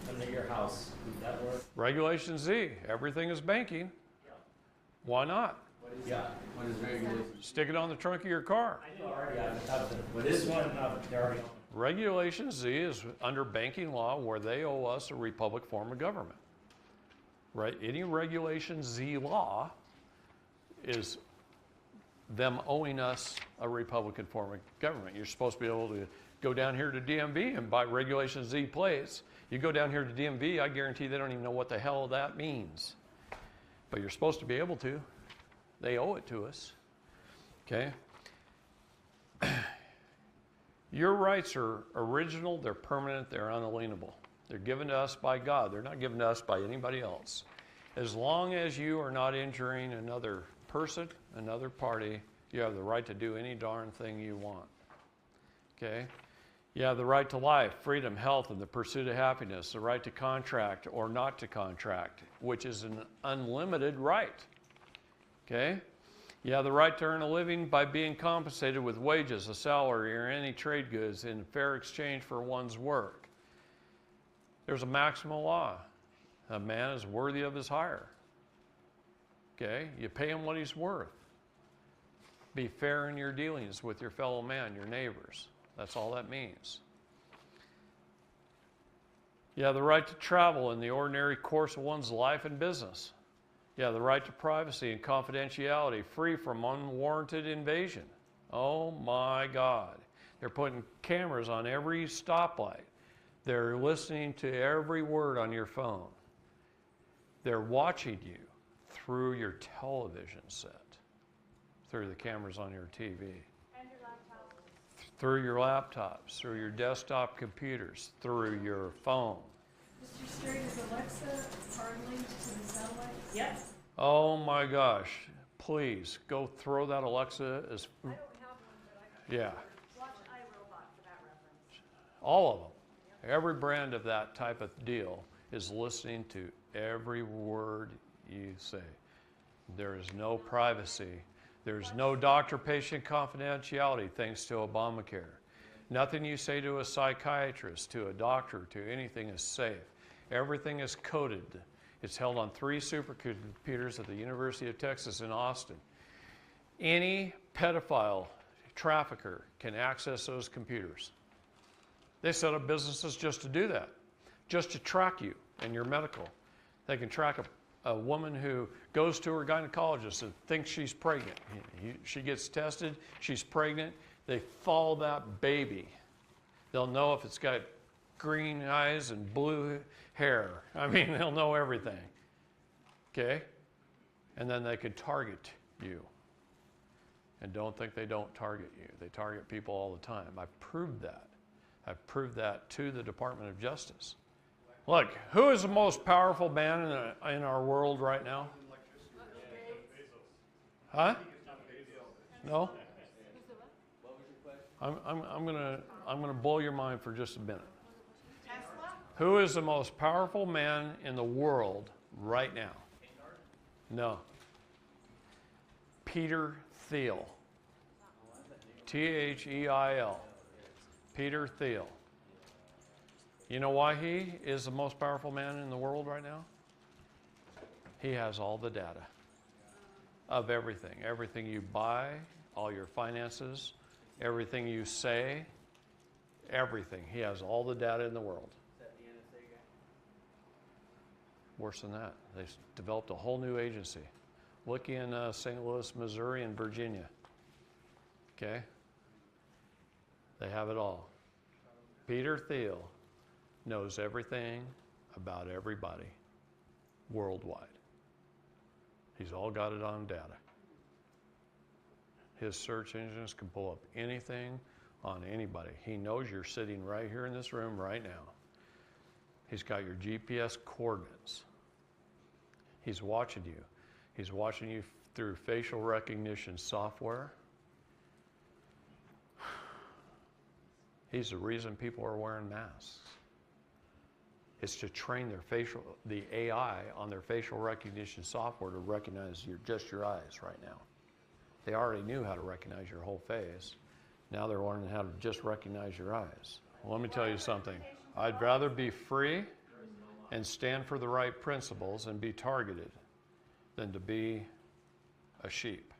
under your house? Would that work? Regulation Z. Everything is banking. Why not? Yeah. What is regulation? Stick it on the trunk of your car. I do already have them. But this one, they're already on. Regulation Z is under banking law where they owe us a republic form of government. Right? Any Regulation Z law is them owing us a Republican form of government. You're supposed to be able to go down here to DMV and buy Regulation Z plates. You go down here to DMV, I guarantee they don't even know what the hell that means. But you're supposed to be able to. They owe it to us. Okay? Your rights are original, they're permanent, they're unalienable. They're given to us by God. They're not given to us by anybody else. As long as you are not injuring another person, another party, you have the right to do any darn thing you want. Okay? You have the right to life, freedom, health, and the pursuit of happiness, the right to contract or not to contract, which is an unlimited right. Okay? You have the right to earn a living by being compensated with wages, a salary, or any trade goods in fair exchange for one's work. There's a maximum law. A man is worthy of his hire. Okay? You pay him what he's worth. Be fair in your dealings with your fellow man, your neighbors. That's all that means. You have the right to travel in the ordinary course of one's life and business. Yeah, the right to privacy and confidentiality, free from unwarranted invasion. Oh my God. They're putting cameras on every stoplight. They're listening to every word on your phone. They're watching you through your television set, through the cameras on your TV. And your laptop. Through your laptops, through your desktop computers, through your phone. Mr. Straight, is Alexa hard linked to the satellites? Yes. Oh my gosh, please go throw that Alexa as, I don't have one, but I can. yeah, Watch iRobot for that reference. all of them. Every brand of that type of deal is listening to every word you say. There is no privacy. There's no doctor-patient confidentiality thanks to Obamacare. Nothing you say to a psychiatrist, to a doctor, to anything is safe. Everything is coded. It's held on 3 supercomputers at the University of Texas in Austin. Any pedophile trafficker can access those computers. They set up businesses just to do that, just to track you and your medical. They can track a woman who goes to her gynecologist and thinks she's pregnant. She gets tested, she's pregnant. They follow that baby. They'll know if it's got green eyes and blue hair. I mean, they'll know everything. Okay? And then they can target you. And don't think they don't target you. They target people all the time. I've proved that. I've proved that to the Department of Justice. Look, who is the most powerful man in our world right now? Huh? No? I'm gonna blow your mind for just a minute. Tesla? Who is the most powerful man in the world right now? No. Peter Thiel. T-H-E-I-L. Peter Thiel. You know why he is the most powerful man in the world right now? He has all the data of everything. Everything you buy, all your finances, everything you say, everything. He has all the data in the world. Is that the NSA guy? Worse than that. They developed a whole new agency. Look in St. Louis, Missouri, and Virginia. Okay? They have it all. Peter Thiel knows everything about everybody worldwide. He's all got it on data. His search engines can pull up anything on anybody. He knows you're sitting right here in this room right now. He's got your GPS coordinates. He's watching you. He's watching you through facial recognition software. He's the reason people are wearing masks. It's to train the AI on their facial recognition software to recognize just your eyes right now. They already knew how to recognize your whole face. Now they're learning how to just recognize your eyes. Well, let me tell you something. I'd rather be free and stand for the right principles and be targeted than to be a sheep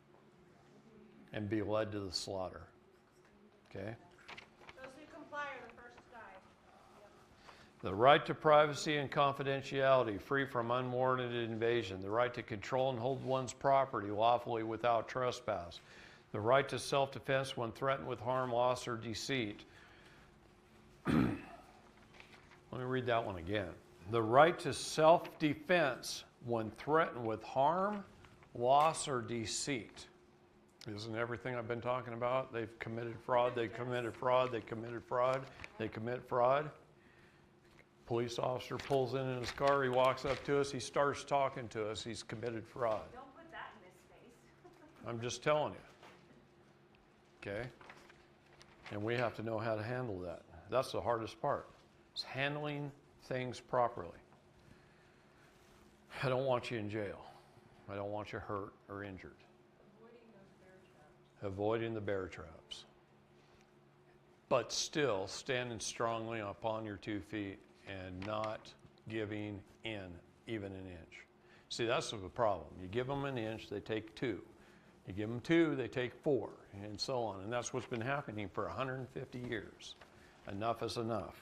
and be led to the slaughter. Okay? Those who comply are the first to die. The right to privacy and confidentiality, free from unwarranted invasion. The right to control and hold one's property lawfully without trespass. The right to self-defense when threatened with harm, loss, or deceit. Let me read that one again. The right to self-defense when threatened with harm, loss, or deceit. Isn't everything I've been talking about? They've committed fraud, they committed fraud, they committed fraud, they commit fraud. Police officer pulls in his car, he walks up to us, he starts talking to us, he's committed fraud. Don't put that in his face. I'm just telling you. Okay? And we have to know how to handle that. That's the hardest part. It's handling things properly. I don't want you in jail. I don't want you hurt or injured. Avoiding the bear traps. But still standing strongly upon your 2 feet and not giving in even an inch. See, that's the problem. You give them an inch, they take 2. You give them 2, they take 4, and so on. And that's what's been happening for 150 years. Enough is enough.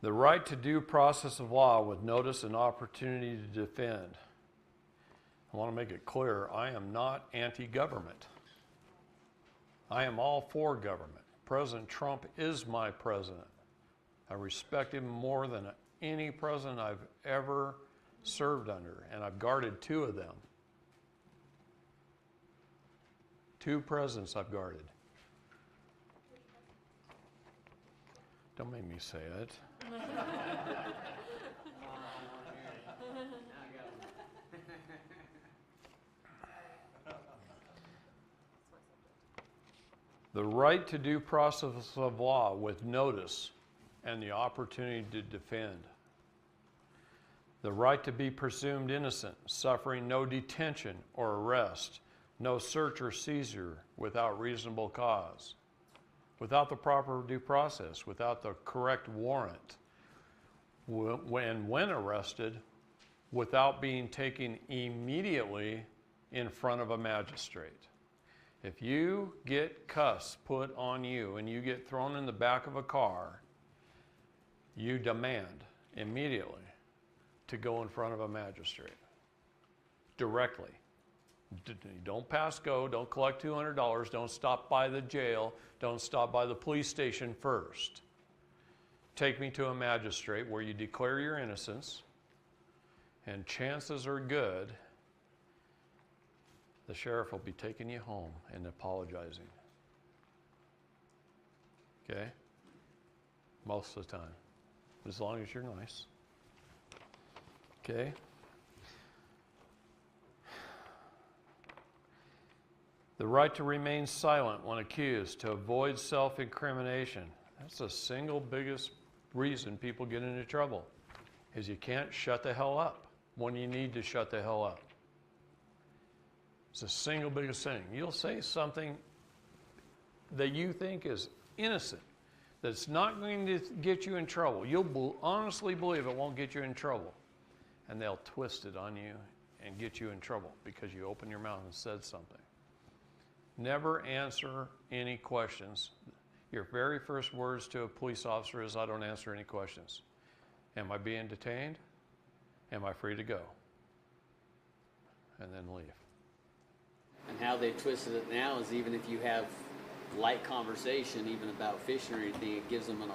The right to due process of law with notice and opportunity to defend. I want to make it clear, I am not anti-government. I am all for government. President Trump is my president. I respect him more than any president I've ever served under, and I've guarded 2 of them. 2 presidents I've guarded. Don't make me say it. The right to due process of law with notice and the opportunity to defend. The right to be presumed innocent, suffering no detention or arrest, no search or seizure without reasonable cause, without the proper due process, without the correct warrant, when arrested, without being taken immediately in front of a magistrate. If you get cuffs put on you and you get thrown in the back of a car, you demand immediately to go in front of a magistrate directly. Don't pass go, don't collect $200, don't stop by the jail, don't stop by the police station first. Take me to a magistrate where you declare your innocence, and chances are good the sheriff will be taking you home and apologizing. Okay? Most of the time. As long as you're nice. Okay? The right to remain silent when accused, to avoid self-incrimination. That's the single biggest reason people get into trouble, is you can't shut the hell up when you need to shut the hell up. It's the single biggest thing. You'll say something that you think is innocent, that's not going to get you in trouble. You'll honestly believe it won't get you in trouble. And they'll twist it on you and get you in trouble because you opened your mouth and said something. Never answer any questions. Your very first words to a police officer is, I don't answer any questions. Am I being detained? Am I free to go? And then leave. And how they twisted it now is even if you have light conversation, even about fishing or anything, it gives them an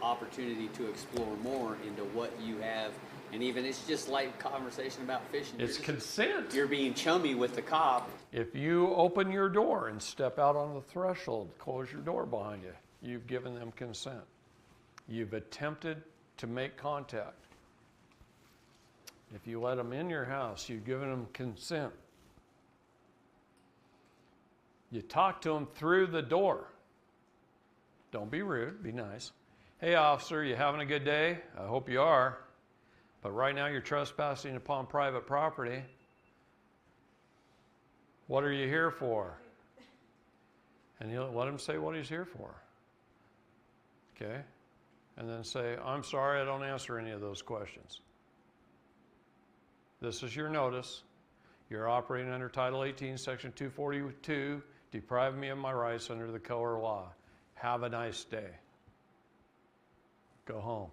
opportunity to explore more into what you have. And even it's just light conversation about fishing. It's consent. You're being chummy with the cop. If you open your door and step out on the threshold, close your door behind you, you've given them consent. You've attempted to make contact. If you let them in your house, you've given them consent. You talk to them through the door. Don't be rude, be nice. Hey, officer, you having a good day? I hope you are. But right now you're trespassing upon private property. What are you here for? And you'll let him say what he's here for. Okay? And then say, I'm sorry, I don't answer any of those questions. This is your notice. You're operating under Title 18, Section 242, deprive me of my rights under the color law. Have a nice day. Go home.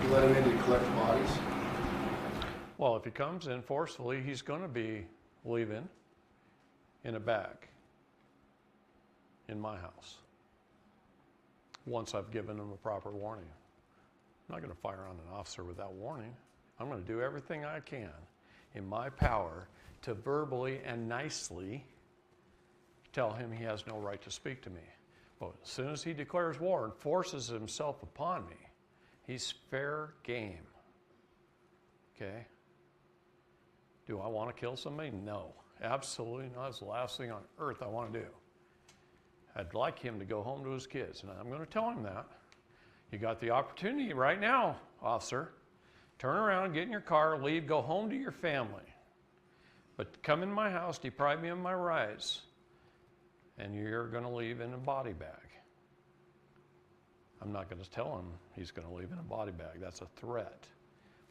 You let him in to collect bodies? Well, if he comes in forcefully, he's going to be leaving in a bag in my house once I've given him a proper warning. I'm not going to fire on an officer without warning. I'm going to do everything I can in my power to verbally and nicely tell him he has no right to speak to me. But as soon as he declares war and forces himself upon me, he's fair game. Okay? Do I want to kill somebody? No. Absolutely not. It's the last thing on earth I want to do. I'd like him to go home to his kids, and I'm going to tell him that. You got the opportunity right now, officer. Turn around, get in your car, leave, go home to your family. But come in my house, deprive me of my rights, and you're going to leave in a body bag. I'm not going to tell him he's going to leave in a body bag. That's a threat.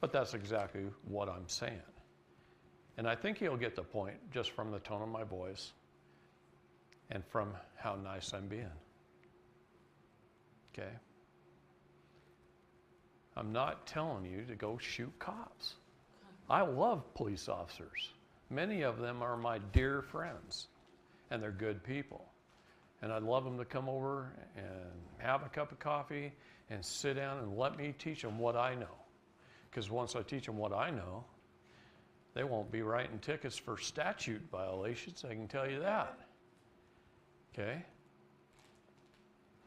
But that's exactly what I'm saying. And I think he'll get the point just from the tone of my voice and from how nice I'm being. Okay? I'm not telling you to go shoot cops. I love police officers. Many of them are my dear friends, and they're good people. And I'd love them to come over and have a cup of coffee and sit down and let me teach them what I know. Because once I teach them what I know, they won't be writing tickets for statute violations, I can tell you that. Okay?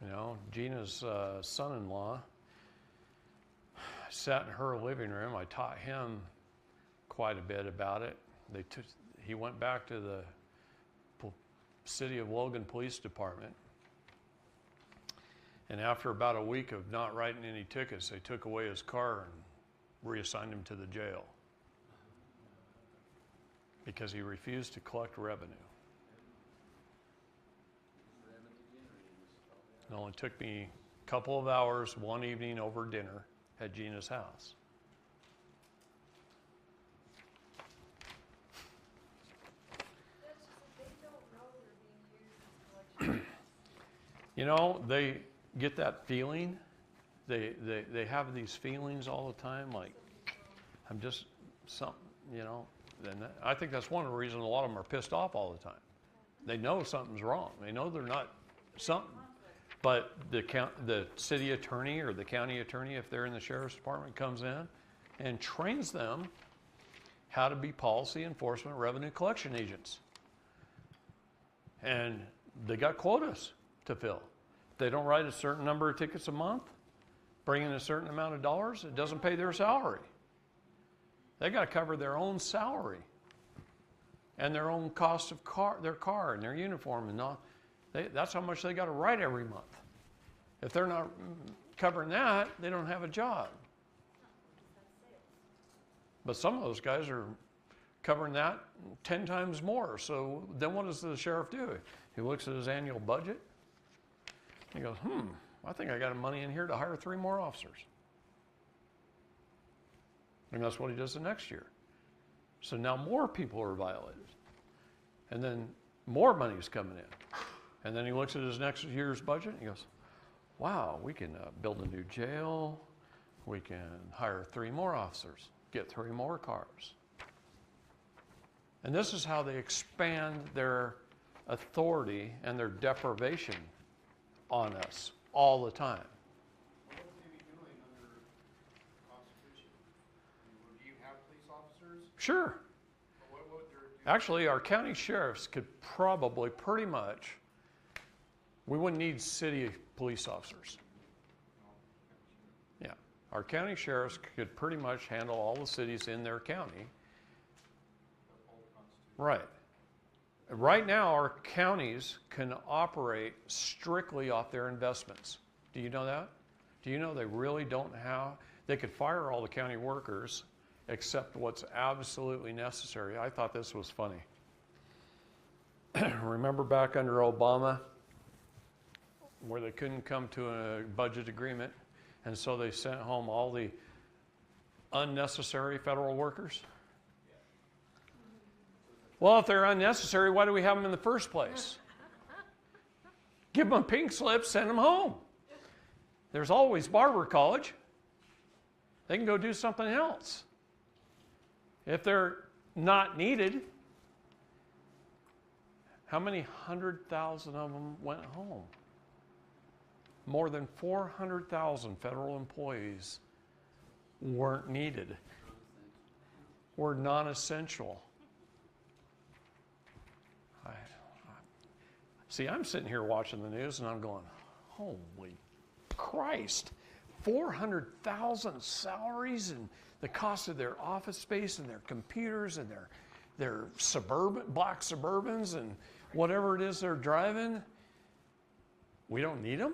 You know, Gina's son-in-law, I sat in her living room. I taught him quite a bit about it. He went back to the City of Logan Police Department. And after about a week of not writing any tickets, they took away his car and reassigned him to the jail because he refused to collect revenue. It only took me a couple of hours one evening over dinner at Gina's house. You know, they get that feeling. They have these feelings all the time, like, I'm just something, you know. And I think that's one of the reasons a lot of them are pissed off all the time. They know something's wrong. They know they're not something. But the city attorney or the county attorney, if they're in the sheriff's department, comes in and trains them how to be policy enforcement revenue collection agents. And they got quotas to fill. If they don't write a certain number of tickets a month, bring in a certain amount of dollars, it doesn't pay their salary. They got to cover their own salary and their own cost of their car and their uniform and all. That's how much they got to write every month. If they're not covering that, they don't have a job. But some of those guys are covering that 10 times more. So then what does the sheriff do? He looks at his annual budget. He goes, I think I got money in here to hire 3 more officers. And that's what he does the next year. So now more people are violated. And then more money is coming in. And then he looks at his next year's budget and he goes, wow, we can build a new jail. We can hire 3 more officers, get 3 more cars. And this is how they expand their authority and their deprivation on us all the time. What would they be doing under the Constitution? Do you have police officers? Sure. What would their do? Actually, our county sheriffs could probably pretty much, we wouldn't need city police officers. Yeah. Our county sheriffs could pretty much handle all the cities in their county. Right. Right now, our counties can operate strictly off their investments. Do you know that? Do you know they really don't have, they could fire all the county workers except what's absolutely necessary. I thought this was funny. Remember back under Obama where they couldn't come to a budget agreement and so they sent home all the unnecessary federal workers? Well, if they're unnecessary, why do we have them in the first place? Give them a pink slip, send them home. There's always barber college. They can go do something else. If they're not needed, how many 100,000 of them went home? More than 400,000 federal employees weren't needed, were non-essential. See, I'm sitting here watching the news and I'm going, holy Christ, 400,000 salaries and the cost of their office space and their computers and their black Suburbans and whatever it is they're driving. We don't need them?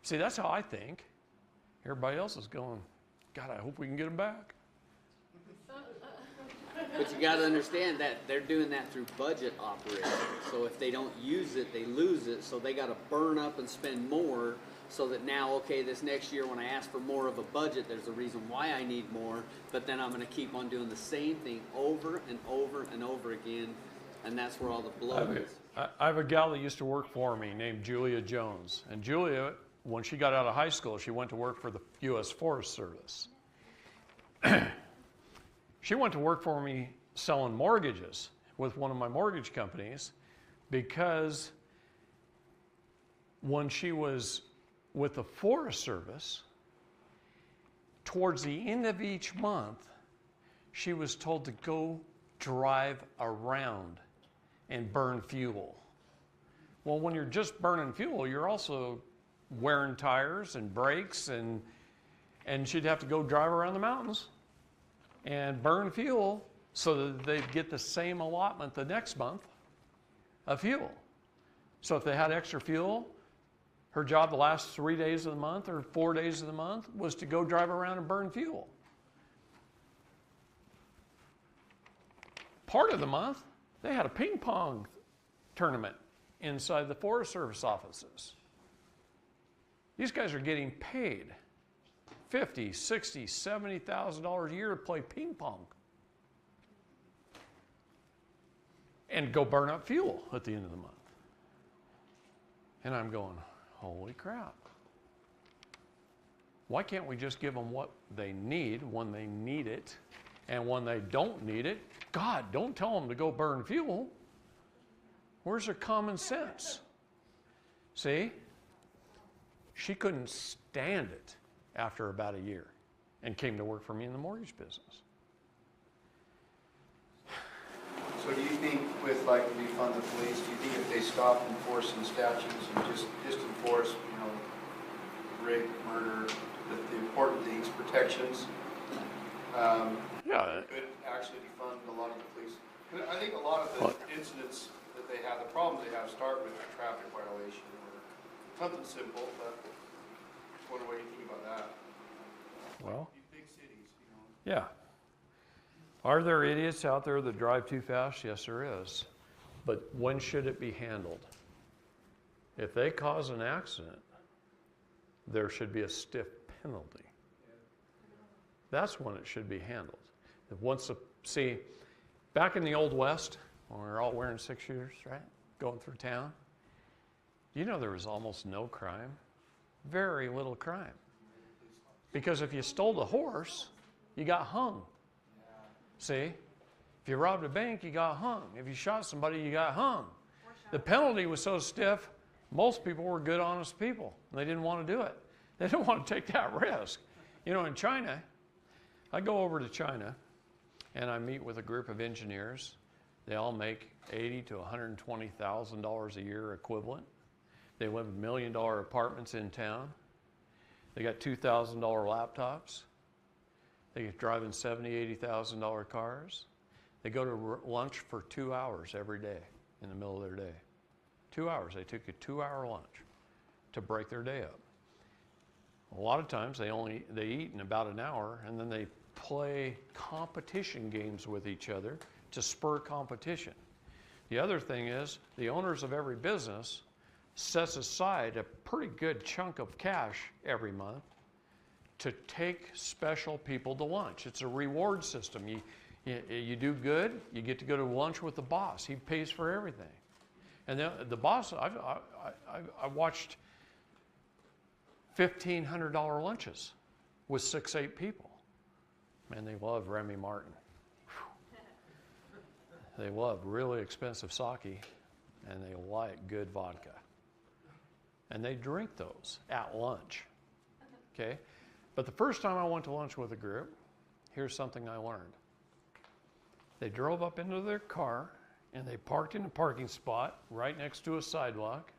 See, that's how I think. Everybody else is going, God, I hope we can get them back. But you got to understand that they're doing that through budget operations. So if they don't use it, they lose it. So they got to burn up and spend more so that now, okay, this next year when I ask for more of a budget, there's a reason why I need more. But then I'm going to keep on doing the same thing over and over and over again. And that's where all the blow is. I have a gal that used to work for me named Julia Jones. And Julia, when she got out of high school, she went to work for the U.S. Forest Service. She went to work for me selling mortgages with one of my mortgage companies because when she was with the Forest Service, towards the end of each month, she was told to go drive around and burn fuel. Well, when you're just burning fuel, you're also wearing tires and brakes, and she'd have to go drive around the mountains and burn fuel so that they'd get the same allotment the next month of fuel. So if they had extra fuel, her job the last 3 days of the month or 4 days of the month was to go drive around and burn fuel. Part of the month, they had a ping pong tournament inside the Forest Service offices. These guys are getting paid $50,000, $60,000, $70,000 a year to play ping pong and go burn up fuel at the end of the month. And I'm going, holy crap. Why can't we just give them what they need when they need it, and when they don't need it, God, don't tell them to go burn fuel. Where's their common sense? See? She couldn't stand it after about a year and came to work for me in the mortgage business. So do you think with like defund the police, do you think if they stop enforcing statutes and just enforce, rape, murder, the important things, protections, Yeah. could actually defund a lot of the police? I think a lot of the incidents that they have, the problems they have start with a traffic violation or something simple, but I wonder what you think about that. Well, These big cities, yeah. Are there idiots out there that drive too fast? Yes, there is. But when should it be handled? If they cause an accident, there should be a stiff penalty. That's when it should be handled. See, back in the Old West, when we were all wearing 6-shooters, right? Going through town, there was almost no crime. Very little crime. Because if you stole a horse, you got hung. See? If you robbed a bank, you got hung. If you shot somebody, you got hung. The penalty was so stiff, most people were good, honest people. And they didn't want to do it. They didn't want to take that risk. In China, I go over to China, and I meet with a group of engineers. They all make $80,000 to $120,000 a year equivalent. They live in $1 million apartments in town. They got $2,000 laptops. They get driving $70,000, $80,000 cars. They go to lunch for 2 hours every day in the middle of their day. 2 hours. They took a 2-hour lunch to break their day up. A lot of times they eat in about an hour, and then they play competition games with each other to spur competition. The other thing is the owners of every business sets aside a pretty good chunk of cash every month to take special people to lunch. It's a reward system. You do good, you get to go to lunch with the boss. He pays for everything. And the boss, I watched $1,500 lunches with 6, 8 people. Man, they love Remy Martin. They love really expensive sake, and they like good vodka. And they drink those at lunch, okay? But the first time I went to lunch with a group, here's something I learned. They drove up into their car, and they parked in a parking spot right next to a sidewalk,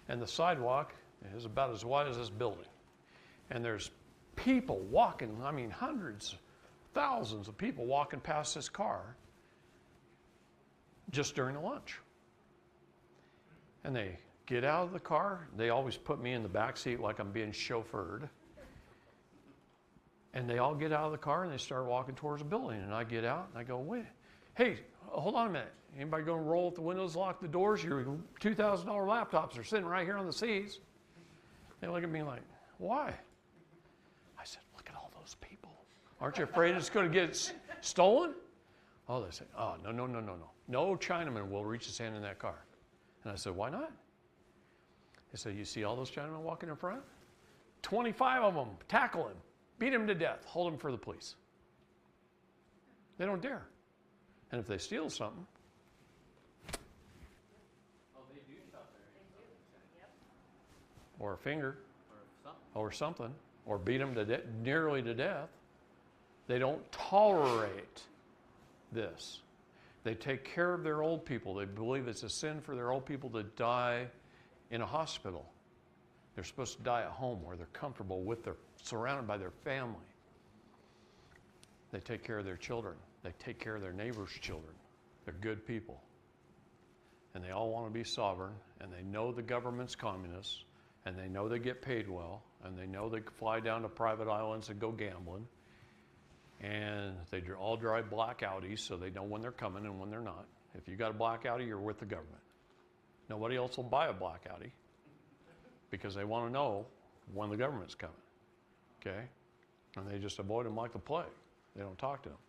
and the sidewalk is about as wide as this building. And there's people walking, hundreds, thousands of people walking past this car just during the lunch. And they get out of the car. They always put me in the back seat like I'm being chauffeured. And they all get out of the car and they start walking towards the building. And I get out and I go, wait, hey, hold on a minute. Anybody going to roll up the windows, lock the doors? Your $2,000 laptops are sitting right here on the seats. They look at me like, why? I said, look at all those people. Aren't you afraid it's going to get stolen? Oh, they say, oh, no. No Chinaman will reach his hand in that car. And I said, why not? They said, you see all those Chinamen walking in front? 25 of them, tackle him, beat him to death, hold him for the police. They don't dare. And if they steal something, Oh, they do shop there. or a finger, Or something. or something, or beat them to nearly to death, they don't tolerate this. They take care of their old people. They believe it's a sin for their old people to die in a hospital. They're supposed to die at home where they're comfortable with surrounded by their family. They take care of their children. They take care of their neighbors' children. They're good people. And they all want to be sovereign, and they know the government's communist, and they know they get paid well, and they know they fly down to private islands and go gambling. And they all drive black Audis, so they know when they're coming and when they're not. If you got a black Audi, you're with the government. Nobody else will buy a black Audi because they want to know when the government's coming. Okay? And they just avoid them like the plague. They don't talk to them.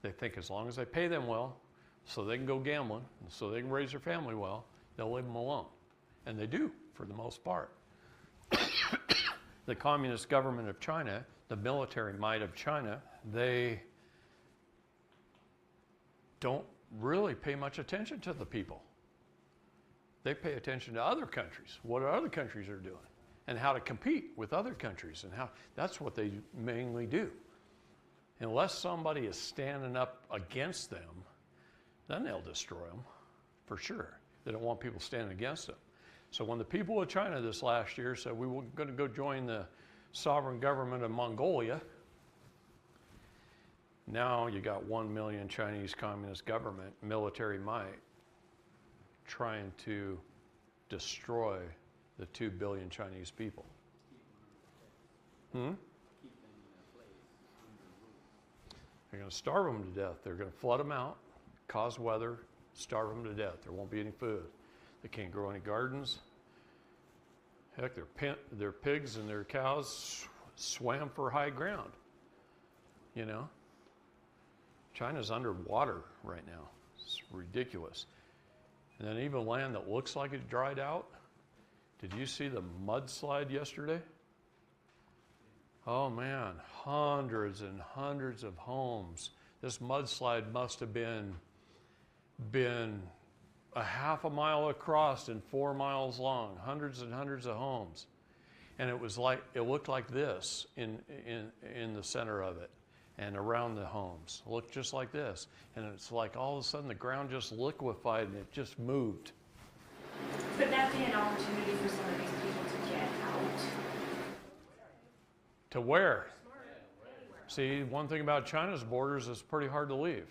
They think as long as they pay them well, so they can go gambling, so they can raise their family well, they'll leave them alone. And they do, for the most part. The Communist government of China, the military might of China, they don't really pay much attention to the people. They pay attention to other countries, what other countries are doing, and how to compete with other countries, and that's what they mainly do. Unless somebody is standing up against them, then they'll destroy them, for sure. They don't want people standing against them. So when the people of China this last year said we were going to go join the sovereign government of Mongolia, now you got 1 million Chinese Communist government, military might, trying to destroy the 2 billion Chinese people. Keep them in a place under rule. They're going to starve them to death. They're going to flood them out, cause weather, starve them to death. There won't be any food. They can't grow any gardens. Heck, their pigs and their cows swam for high ground. You know? China's underwater right now. It's ridiculous. And then even land that looks like it dried out. Did you see the mudslide yesterday? Oh man, hundreds and hundreds of homes. This mudslide must have been a half a mile across and 4 miles long, hundreds and hundreds of homes. And it looked like this in the center of it and around the homes. It looked just like this. And it's like all of a sudden the ground just liquefied and it just moved. Could that be an opportunity for some of these people to get out? To where? See, one thing about China's borders is pretty hard to leave.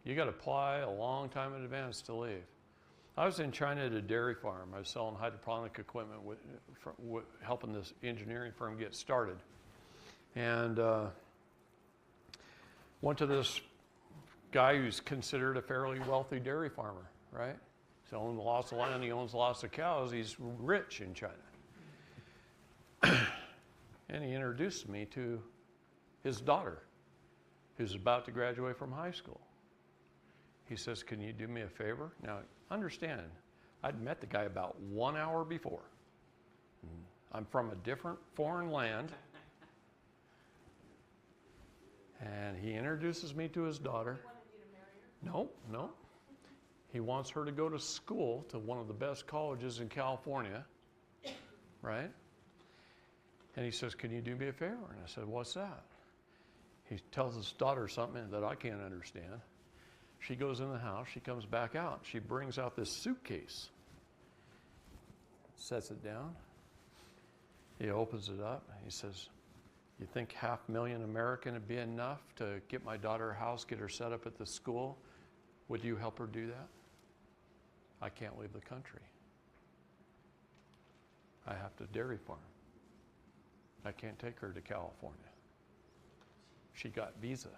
You got to apply a long time in advance to leave. I was in China at a dairy farm. I was selling hydroponic equipment, helping this engineering firm get started. And went to this guy who's considered a fairly wealthy dairy farmer, right? He owns lots of land, he owns lots of cows, he's rich in China. And he introduced me to his daughter, who's about to graduate from high school. He says, can you do me a favor? Now, understand, I'd met the guy about 1 hour before. I'm from a different foreign land. And he introduces me to his daughter. He wanted you to marry her? No. He wants her to go to school to one of the best colleges in California, right? And he says, can you do me a favor? And I said, what's that? He tells his daughter something that I can't understand. She goes in the house, she comes back out. She brings out this suitcase, sets it down. He opens it up. He says, you think 500,000 American would be enough to get my daughter a house, get her set up at the school? Would you help her do that? I can't leave the country. I have to dairy farm. I can't take her to California. She got visa,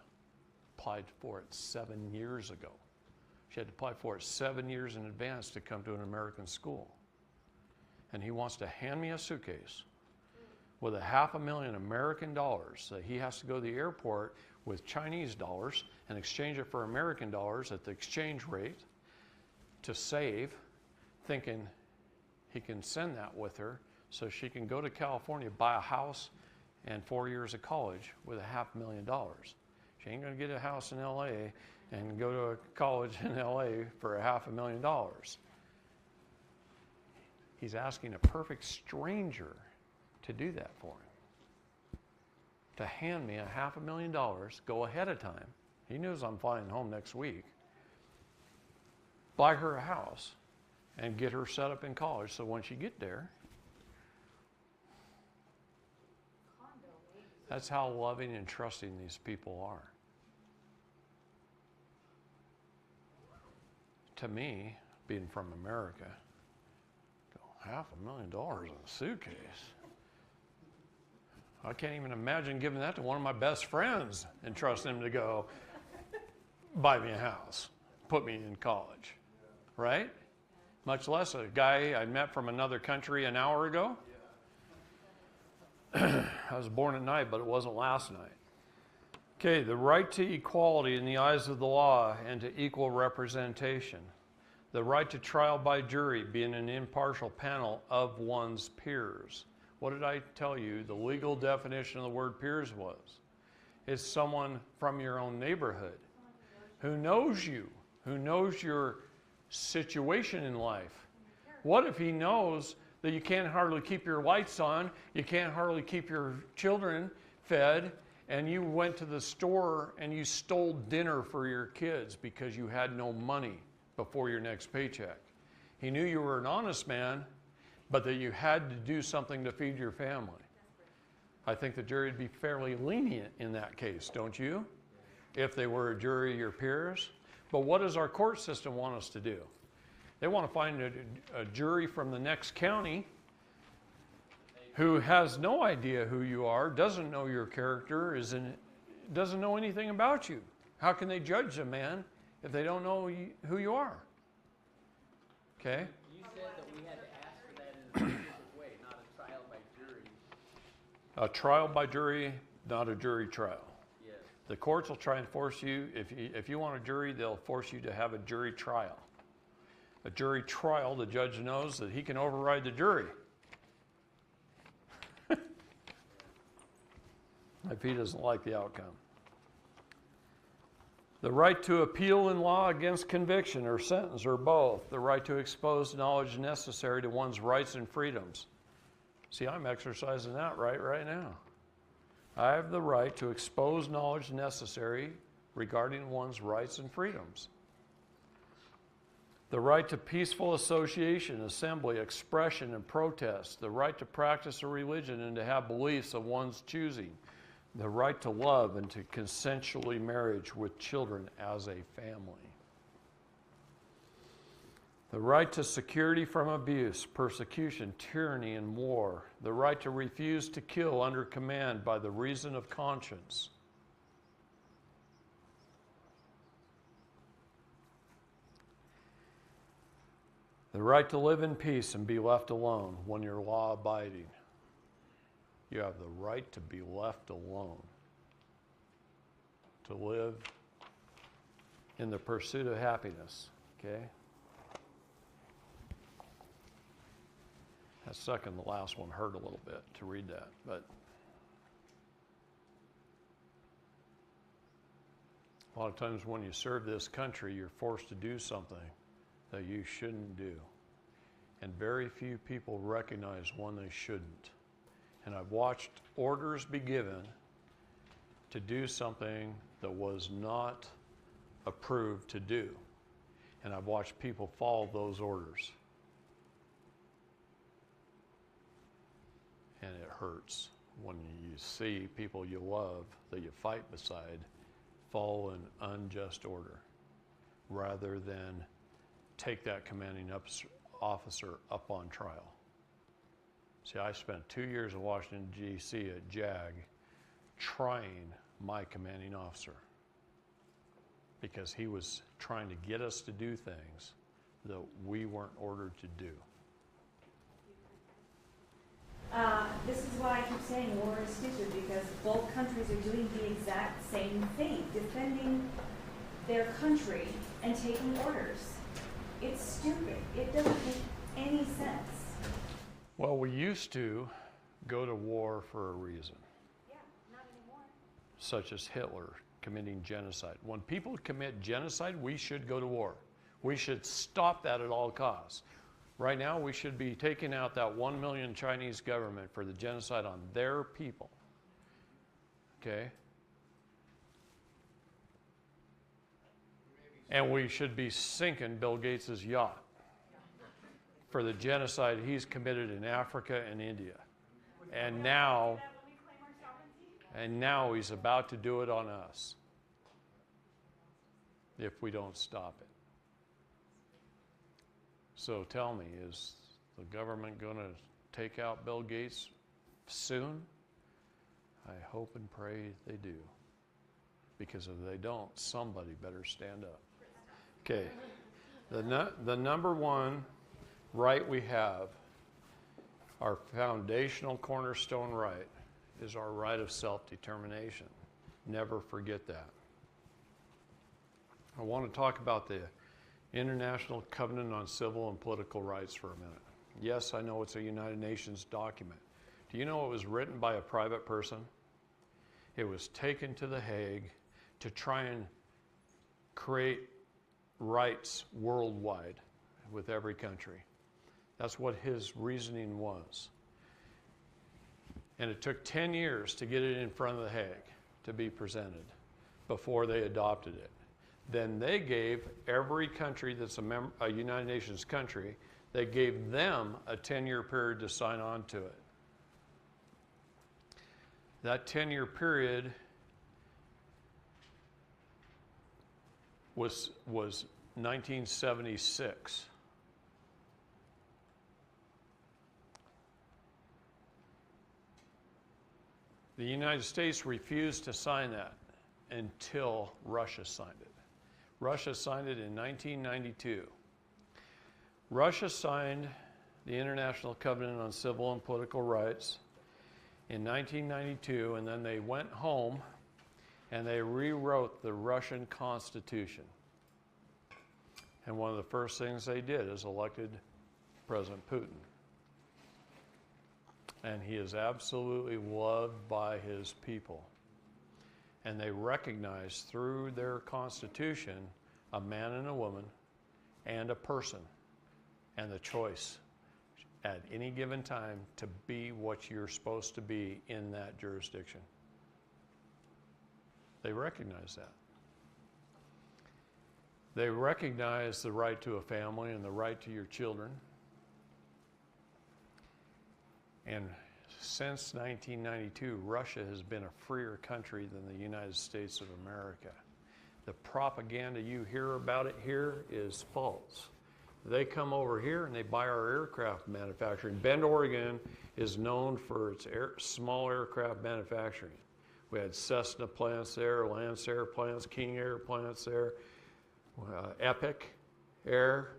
applied for it 7 years ago. She had to apply for it 7 years in advance to come to an American school. And he wants to hand me a suitcase with 500,000 American dollars that he has to go to the airport with Chinese dollars and exchange it for American dollars at the exchange rate to save, thinking he can send that with her so she can go to California, buy a house and 4 years of college with $500,000. She ain't going to get a house in LA and go to a college in LA for $500,000. He's asking a perfect stranger to do that for him. To hand me $500,000, go ahead of time. He knows I'm flying home next week. Buy her a house and get her set up in college so when she get there, that's how loving and trusting these people are. To me, being from America, $500,000 in a suitcase. I can't even imagine giving that to one of my best friends and trusting him to go buy me a house, put me in college, right? Much less a guy I met from another country an hour ago. I was born at night, but it wasn't last night. Okay, the right to equality in the eyes of the law and to equal representation. The right to trial by jury, being an impartial panel of one's peers. What did I tell you the legal definition of the word peers was? It's someone from your own neighborhood who knows you, who knows your situation in life. What if he knows that you can't hardly keep your lights on, you can't hardly keep your children fed, and you went to the store and you stole dinner for your kids because you had no money before your next paycheck? He knew you were an honest man, but that you had to do something to feed your family. I think the jury would be fairly lenient in that case, don't you? If they were a jury of your peers. But what does our court system want us to do? They want to find a jury from the next county who has no idea who you are, doesn't know your character, doesn't know anything about you. How can they judge a man if they don't know who you are? Okay? You said that we had to ask for that in a specific way, not a trial by jury. A trial by jury, not a jury trial. Yes. The courts will try and force you, if you want a jury, they'll force you to have a jury trial. A jury trial, the judge knows that he can override the jury. If he doesn't like the outcome. The right to appeal in law against conviction or sentence or both. The right to expose knowledge necessary to one's rights and freedoms. See, I'm exercising that right now. I have the right to expose knowledge necessary regarding one's rights and freedoms. The right to peaceful association, assembly, expression, and protest. The right to practice a religion and to have beliefs of one's choosing. The right to love and to consensually marriage with children as a family. The right to security from abuse, persecution, tyranny, and war. The right to refuse to kill under command by the reason of conscience. The right to live in peace and be left alone when you're law-abiding. You have the right to be left alone, to live in the pursuit of happiness, okay? That second, the last one, hurt a little bit to read that, but a lot of times when you serve this country, you're forced to do something that you shouldn't do. And very few people recognize when they shouldn't. And I've watched orders be given to do something that was not approved to do. And I've watched people follow those orders. And it hurts when you see people you love, that you fight beside, follow an unjust order rather than take that commanding officer up on trial. See, I spent 2 years in Washington, D.C. at JAG trying my commanding officer because he was trying to get us to do things that we weren't ordered to do. This is why I keep saying war is stupid, because both countries are doing the exact same thing, defending their country and taking orders. It's stupid. It doesn't make any sense. Well, we used to go to war for a reason, Yeah, not anymore. such as Hitler committing genocide. When people commit genocide, we should go to war. We should stop that at all costs. Right now, we should be taking out that 1 million Chinese government for the genocide on their people. Okay? And we should be sinking Bill Gates' yacht for the genocide he's committed in Africa and India. And now he's about to do it on us if we don't stop it. So tell me, is the government going to take out Bill Gates soon? I hope and pray they do. Because if they don't, somebody better stand up. Okay. The number one right we have, our foundational cornerstone right, is our right of self-determination. Never forget that. I want to talk about the International Covenant on Civil and Political Rights for a minute. Yes, I know it's a United Nations document. Do you know it was written by a private person? It was taken to The Hague to try and create rights worldwide with every country. That's what his reasoning was. And it took 10 years to get it in front of The Hague to be presented before they adopted it. Then they gave every country that's a United Nations country, they gave them a 10-year period to sign on to it. That 10-year period was 1976. The United States refused to sign that until Russia signed it. Russia signed it in 1992. Russia signed the International Covenant on Civil and Political Rights in 1992, and then they went home and they rewrote the Russian Constitution. And one of the first things they did is elected President Putin. And he is absolutely loved by his people. And they recognize through their constitution a man and a woman and a person and the choice at any given time to be what you're supposed to be in that jurisdiction. They recognize that. They recognize the right to a family and the right to your children. And since 1992, Russia has been a freer country than the United States of America. The propaganda you hear about it here is false. They come over here and they buy our aircraft manufacturing. Bend, Oregon is known for its small aircraft manufacturing. We had Cessna plants there, Lance Air plants, King Air plants there, Epic Air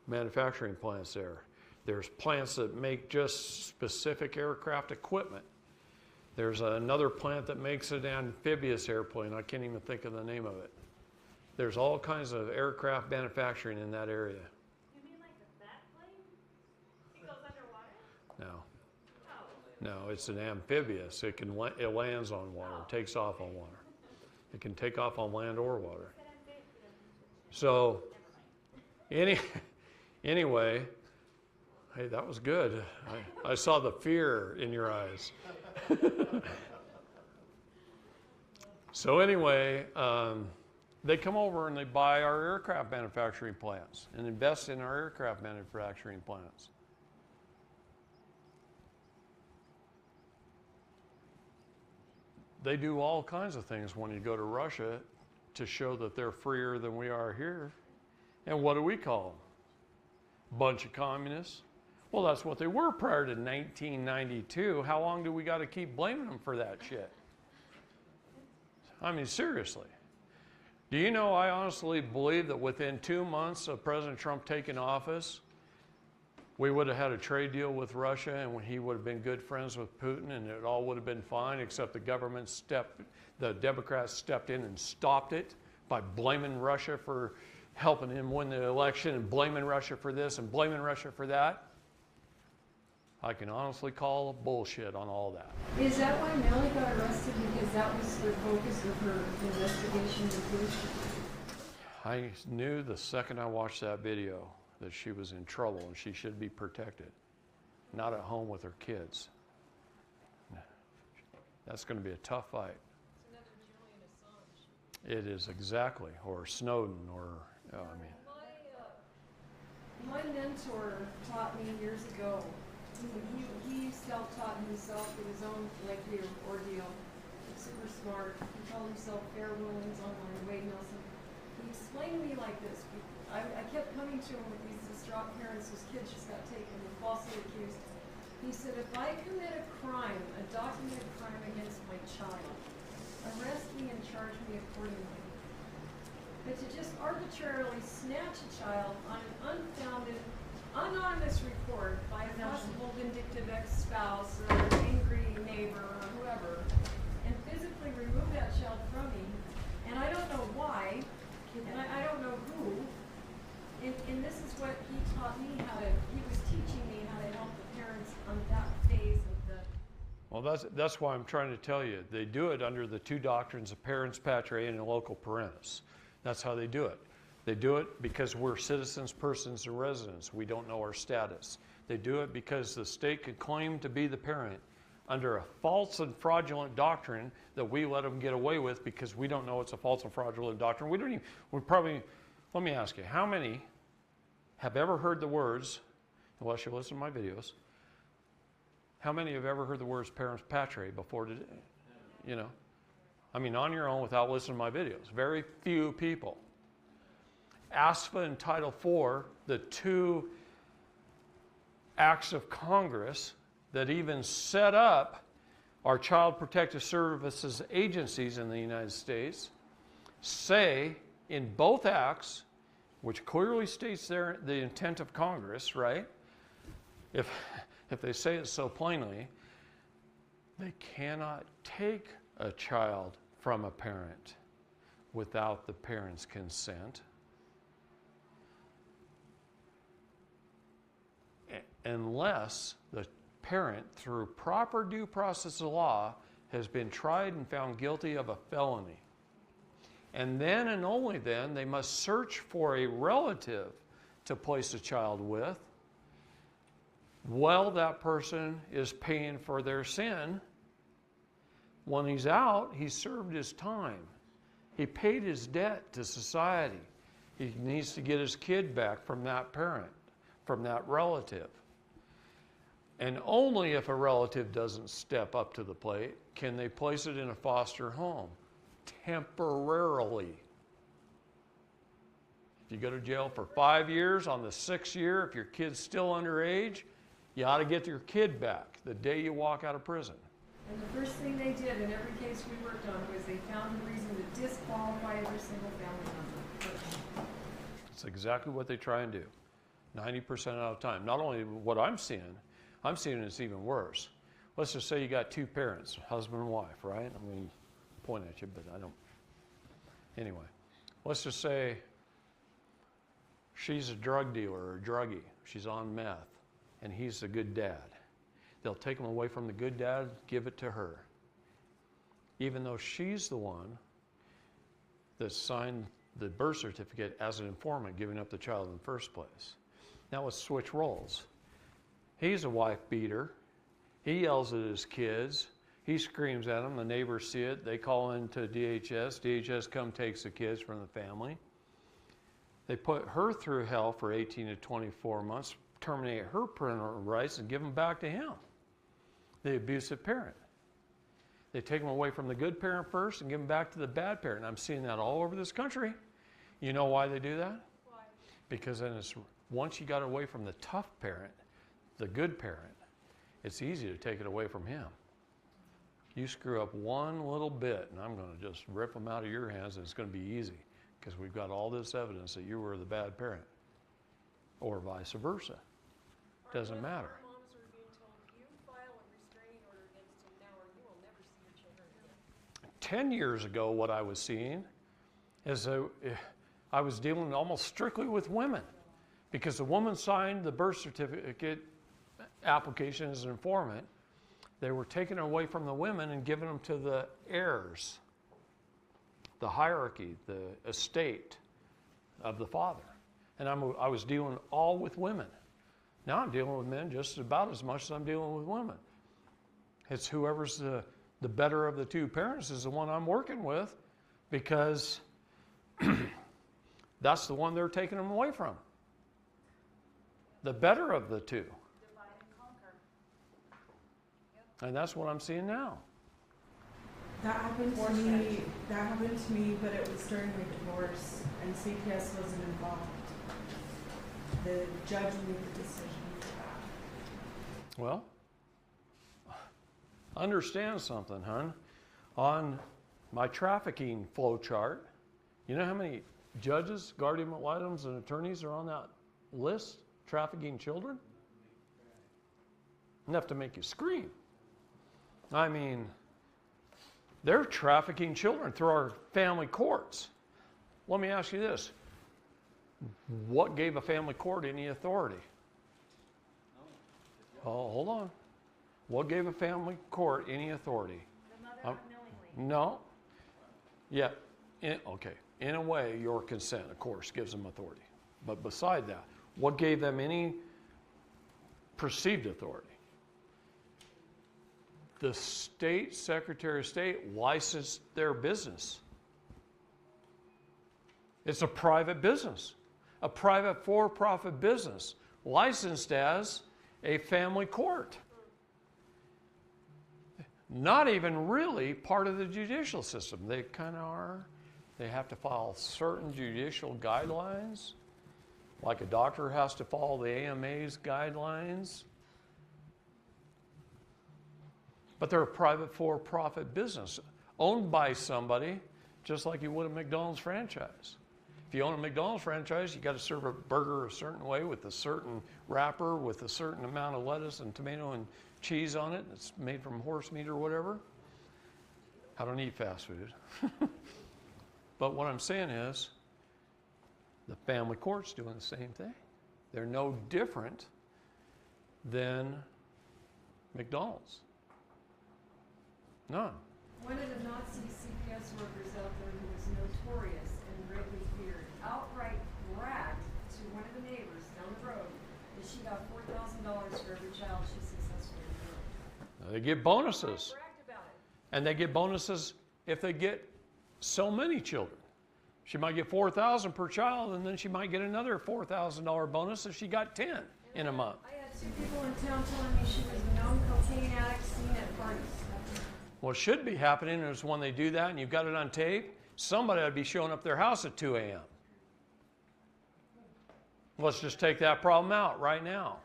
manufacturing plants there. There's plants that make just specific aircraft equipment. There's another plant that makes an amphibious airplane. I can't even think of the name of it. There's all kinds of aircraft manufacturing in that area. You mean like a bat plane? It goes underwater? No. Oh. No, it's an amphibious. It lands on water, takes off on water. It can take off on land or water. So, anyway, hey, that was good. I saw the fear in your eyes. So anyway, they come over and they buy our aircraft manufacturing plants and invest in our aircraft manufacturing plants. They do all kinds of things when you go to Russia to show that they're freer than we are here. And what do we call them? Bunch of communists. Well, that's what they were prior to 1992. How long do we got to keep blaming them for that shit? I mean, seriously. Do you know, I honestly believe that within 2 months of President Trump taking office, we would have had a trade deal with Russia and he would have been good friends with Putin and it all would have been fine, except the Democrats stepped in and stopped it by blaming Russia for helping him win the election and blaming Russia for this and blaming Russia for that. I can honestly call bullshit on all that. Is that why Melly got arrested? Because that was the focus of her investigation into police? I knew the second I watched that video that she was in trouble and she should be protected, not at home with her kids. That's going to be a tough fight. It's another Julian Assange. It is exactly, or Snowden, or, I mean. My mentor taught me years ago. He self-taught himself with his own lengthy ordeal. He's super smart. He called himself Fair Williams online, Wade Nelson. He explained to me like this. I kept coming to him with these distraught parents whose kids just got taken and falsely accused. He said, if I commit a crime, a documented crime against my child, arrest me and charge me accordingly. But to just arbitrarily snatch a child on an unfounded, anonymous report by a possible vindictive ex-spouse or angry neighbor or whoever, and physically remove that child from me, and I don't know why, and I don't know who, and this is what he taught me he was teaching me how to help the parents on that phase of the. Well, that's why I'm trying to tell you. They do it under the two doctrines of parens patriae and loco parentis. That's how they do it. They do it because we're citizens, persons, and residents. We don't know our status. They do it because the state could claim to be the parent under a false and fraudulent doctrine that we let them get away with because we don't know it's a false and fraudulent doctrine. Let me ask you, how many have ever heard the words, unless you listen to my videos, how many have ever heard the words parens patriae before today? You know? I mean, on your own without listening to my videos. Very few people. ASFA and Title IV, the two acts of Congress that even set up our Child Protective Services agencies in the United States, say in both acts, which clearly states the intent of Congress, right? If they say it so plainly, they cannot take a child from a parent without the parent's consent, unless the parent, through proper due process of law, has been tried and found guilty of a felony. And then and only then, they must search for a relative to place a child with while that person is paying for their sin. When he's out, he's served his time. He paid his debt to society. He needs to get his kid back from that parent, from that relative. And only if a relative doesn't step up to the plate can they place it in a foster home, temporarily. If you go to jail for 5 years, on the 6th year, if your kid's still underage, you ought to get your kid back the day you walk out of prison. And the first thing they did in every case we worked on was they found a reason to disqualify every single family member. That's exactly what they try and do, 90% out of the time. Not only what I'm seeing it's even worse. Let's just say you got two parents, husband and wife, right? I mean, point at you, but I don't. Anyway, let's just say she's a drug dealer or a druggie. She's on meth, and he's the good dad. They'll take him away from the good dad, give it to her. Even though she's the one that signed the birth certificate as an informant, giving up the child in the first place. Now let's switch roles. He's a wife beater. He yells at his kids. He screams at them. The neighbors see it. They call into DHS. DHS takes the kids from the family. They put her through hell for 18 to 24 months, terminate her parental rights, and give them back to him, the abusive parent. They take them away from the good parent first and give them back to the bad parent. I'm seeing that all over this country. You know why they do that? Why? Because then once you got away from the tough parent, the good parent, it's easy to take it away from him. You screw up one little bit, and I'm going to just rip them out of your hands, and it's going to be easy because we've got all this evidence that you were the bad parent, or vice versa. Doesn't matter. Our moms are being told, you file a restraining order against him now, or you will never see your children again. 10 years ago, what I was seeing is I was dealing almost strictly with women because the woman signed the birth certificate application as an informant, they were taking it away from the women and giving them to the heirs, the hierarchy, the estate of the father. And I was dealing all with women. Now I'm dealing with men just about as much as I'm dealing with women. It's whoever's the better of the two parents is the one I'm working with, because that's the one they're taking them away from. The better of the two. Divide and conquer. And that's what I'm seeing now. That happened to me. That happened to me, but it was during my divorce, and CPS wasn't involved. The judge made the decision for that. Well, understand something, hon. On my trafficking flow chart, you know how many judges, guardian ad litems, and attorneys are on that list? Trafficking children? Enough to make you scream. I mean, they're trafficking children through our family courts. Let me ask you this. What gave a family court any authority? Oh, hold on. What gave a family court any authority? The mother unknowingly. No. Yeah. Okay. In a way, your consent, of course, gives them authority. But beside that, what gave them any perceived authority? The state secretary of state licensed their business. It's a private business, a private for-profit business, licensed as a family court. Not even really part of the judicial system. They kind of are. They have to follow certain judicial guidelines, like a doctor has to follow the AMA's guidelines. But they're a private for-profit business owned by somebody, just like you would a McDonald's franchise. If you own a McDonald's franchise, you got to serve a burger a certain way with a certain wrapper, with a certain amount of lettuce and tomato and cheese on it. It's made from horse meat or whatever. I don't eat fast food. But what I'm saying is, the family court's doing the same thing. They're no different than McDonald's. None. One of the Nazi CPS workers out there who was notorious and greatly feared outright bragged to one of the neighbors down the road that she got $4,000 for every child she successfully reared. They get bonuses. Bragged about it. And they get bonuses if they get so many children. She might get $4,000 per child, and then she might get another $4,000 bonus if she got 10 in a month. I had 2 people in town telling me she was a known cocaine addict seen at parties. What should be happening is when they do that and you've got it on tape, somebody would be showing up their house at 2 a.m. Let's just take that problem out right now.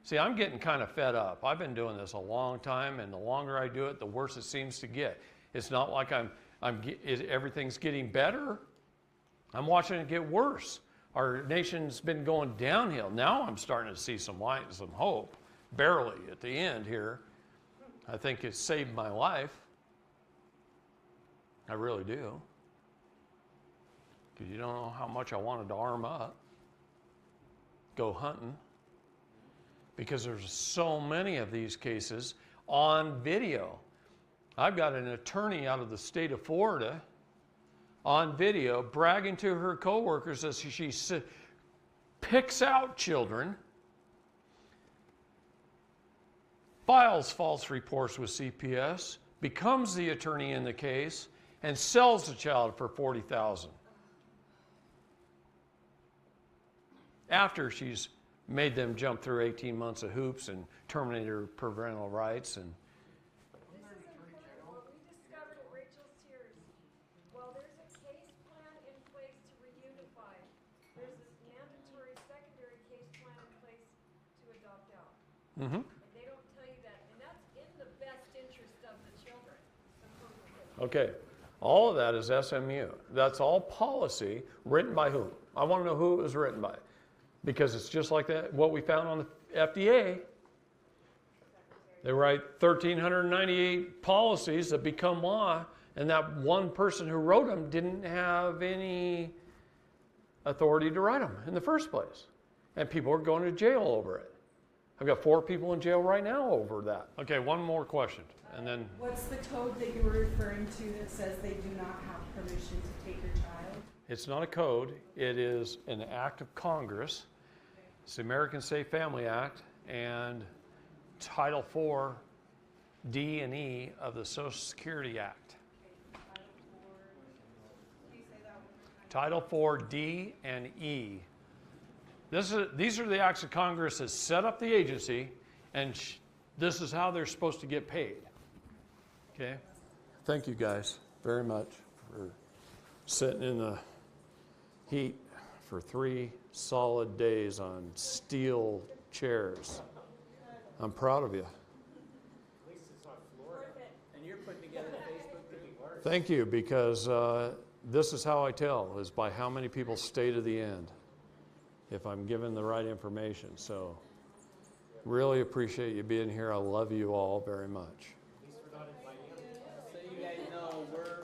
See, I'm getting kind of fed up. I've been doing this a long time, and the longer I do it, the worse it seems to get. It's not like everything's getting better. I'm watching it get worse. Our nation's been going downhill. Now I'm starting to see some light and some hope, barely at the end here. I think it saved my life. I really do. Because you don't know how much I wanted to arm up, go hunting. Because there's so many of these cases on video. I've got an attorney out of the state of Florida on video bragging to her coworkers as she picks out children, files false reports with CPS, becomes the attorney in the case, and sells the child for $40,000. After she's made them jump through 18 months of hoops and terminated her parental rights. And This is important. What we discovered at Rachel's Tears, while there's a case plan in place to reunify, there's this mandatory secondary case plan in place to adopt out. mm-hmm. And they don't tell you that, and that's in the best interest of the children, supposedly. Okay, all of that is SMU. That's all policy written by whom? I want to know who it was written by. Because it's just like that, what we found on the FDA. They write 1,398 policies that become law, and that one person who wrote them didn't have any authority to write them in the first place. And people are going to jail over it. I've got 4 people in jail right now over that. Okay, one more question, and then What's the code that you were referring to that says they do not have permission to take your child? it's not a code. It is an act of Congress. It's the American Safe Family Act and Title IV, D and E of the Social Security Act. Title IV, D and E. These are the acts of Congress that set up the agency, and this is how they're supposed to get paid. Okay? Thank you guys very much for sitting in the heat for 3 solid days on steel chairs. I'm proud of you. And you're putting together a Facebook group. Thank you, because this is how I tell, is by how many people stay to the end, if I'm given the right information. So really appreciate you being here. I love you all very much. So you guys know we're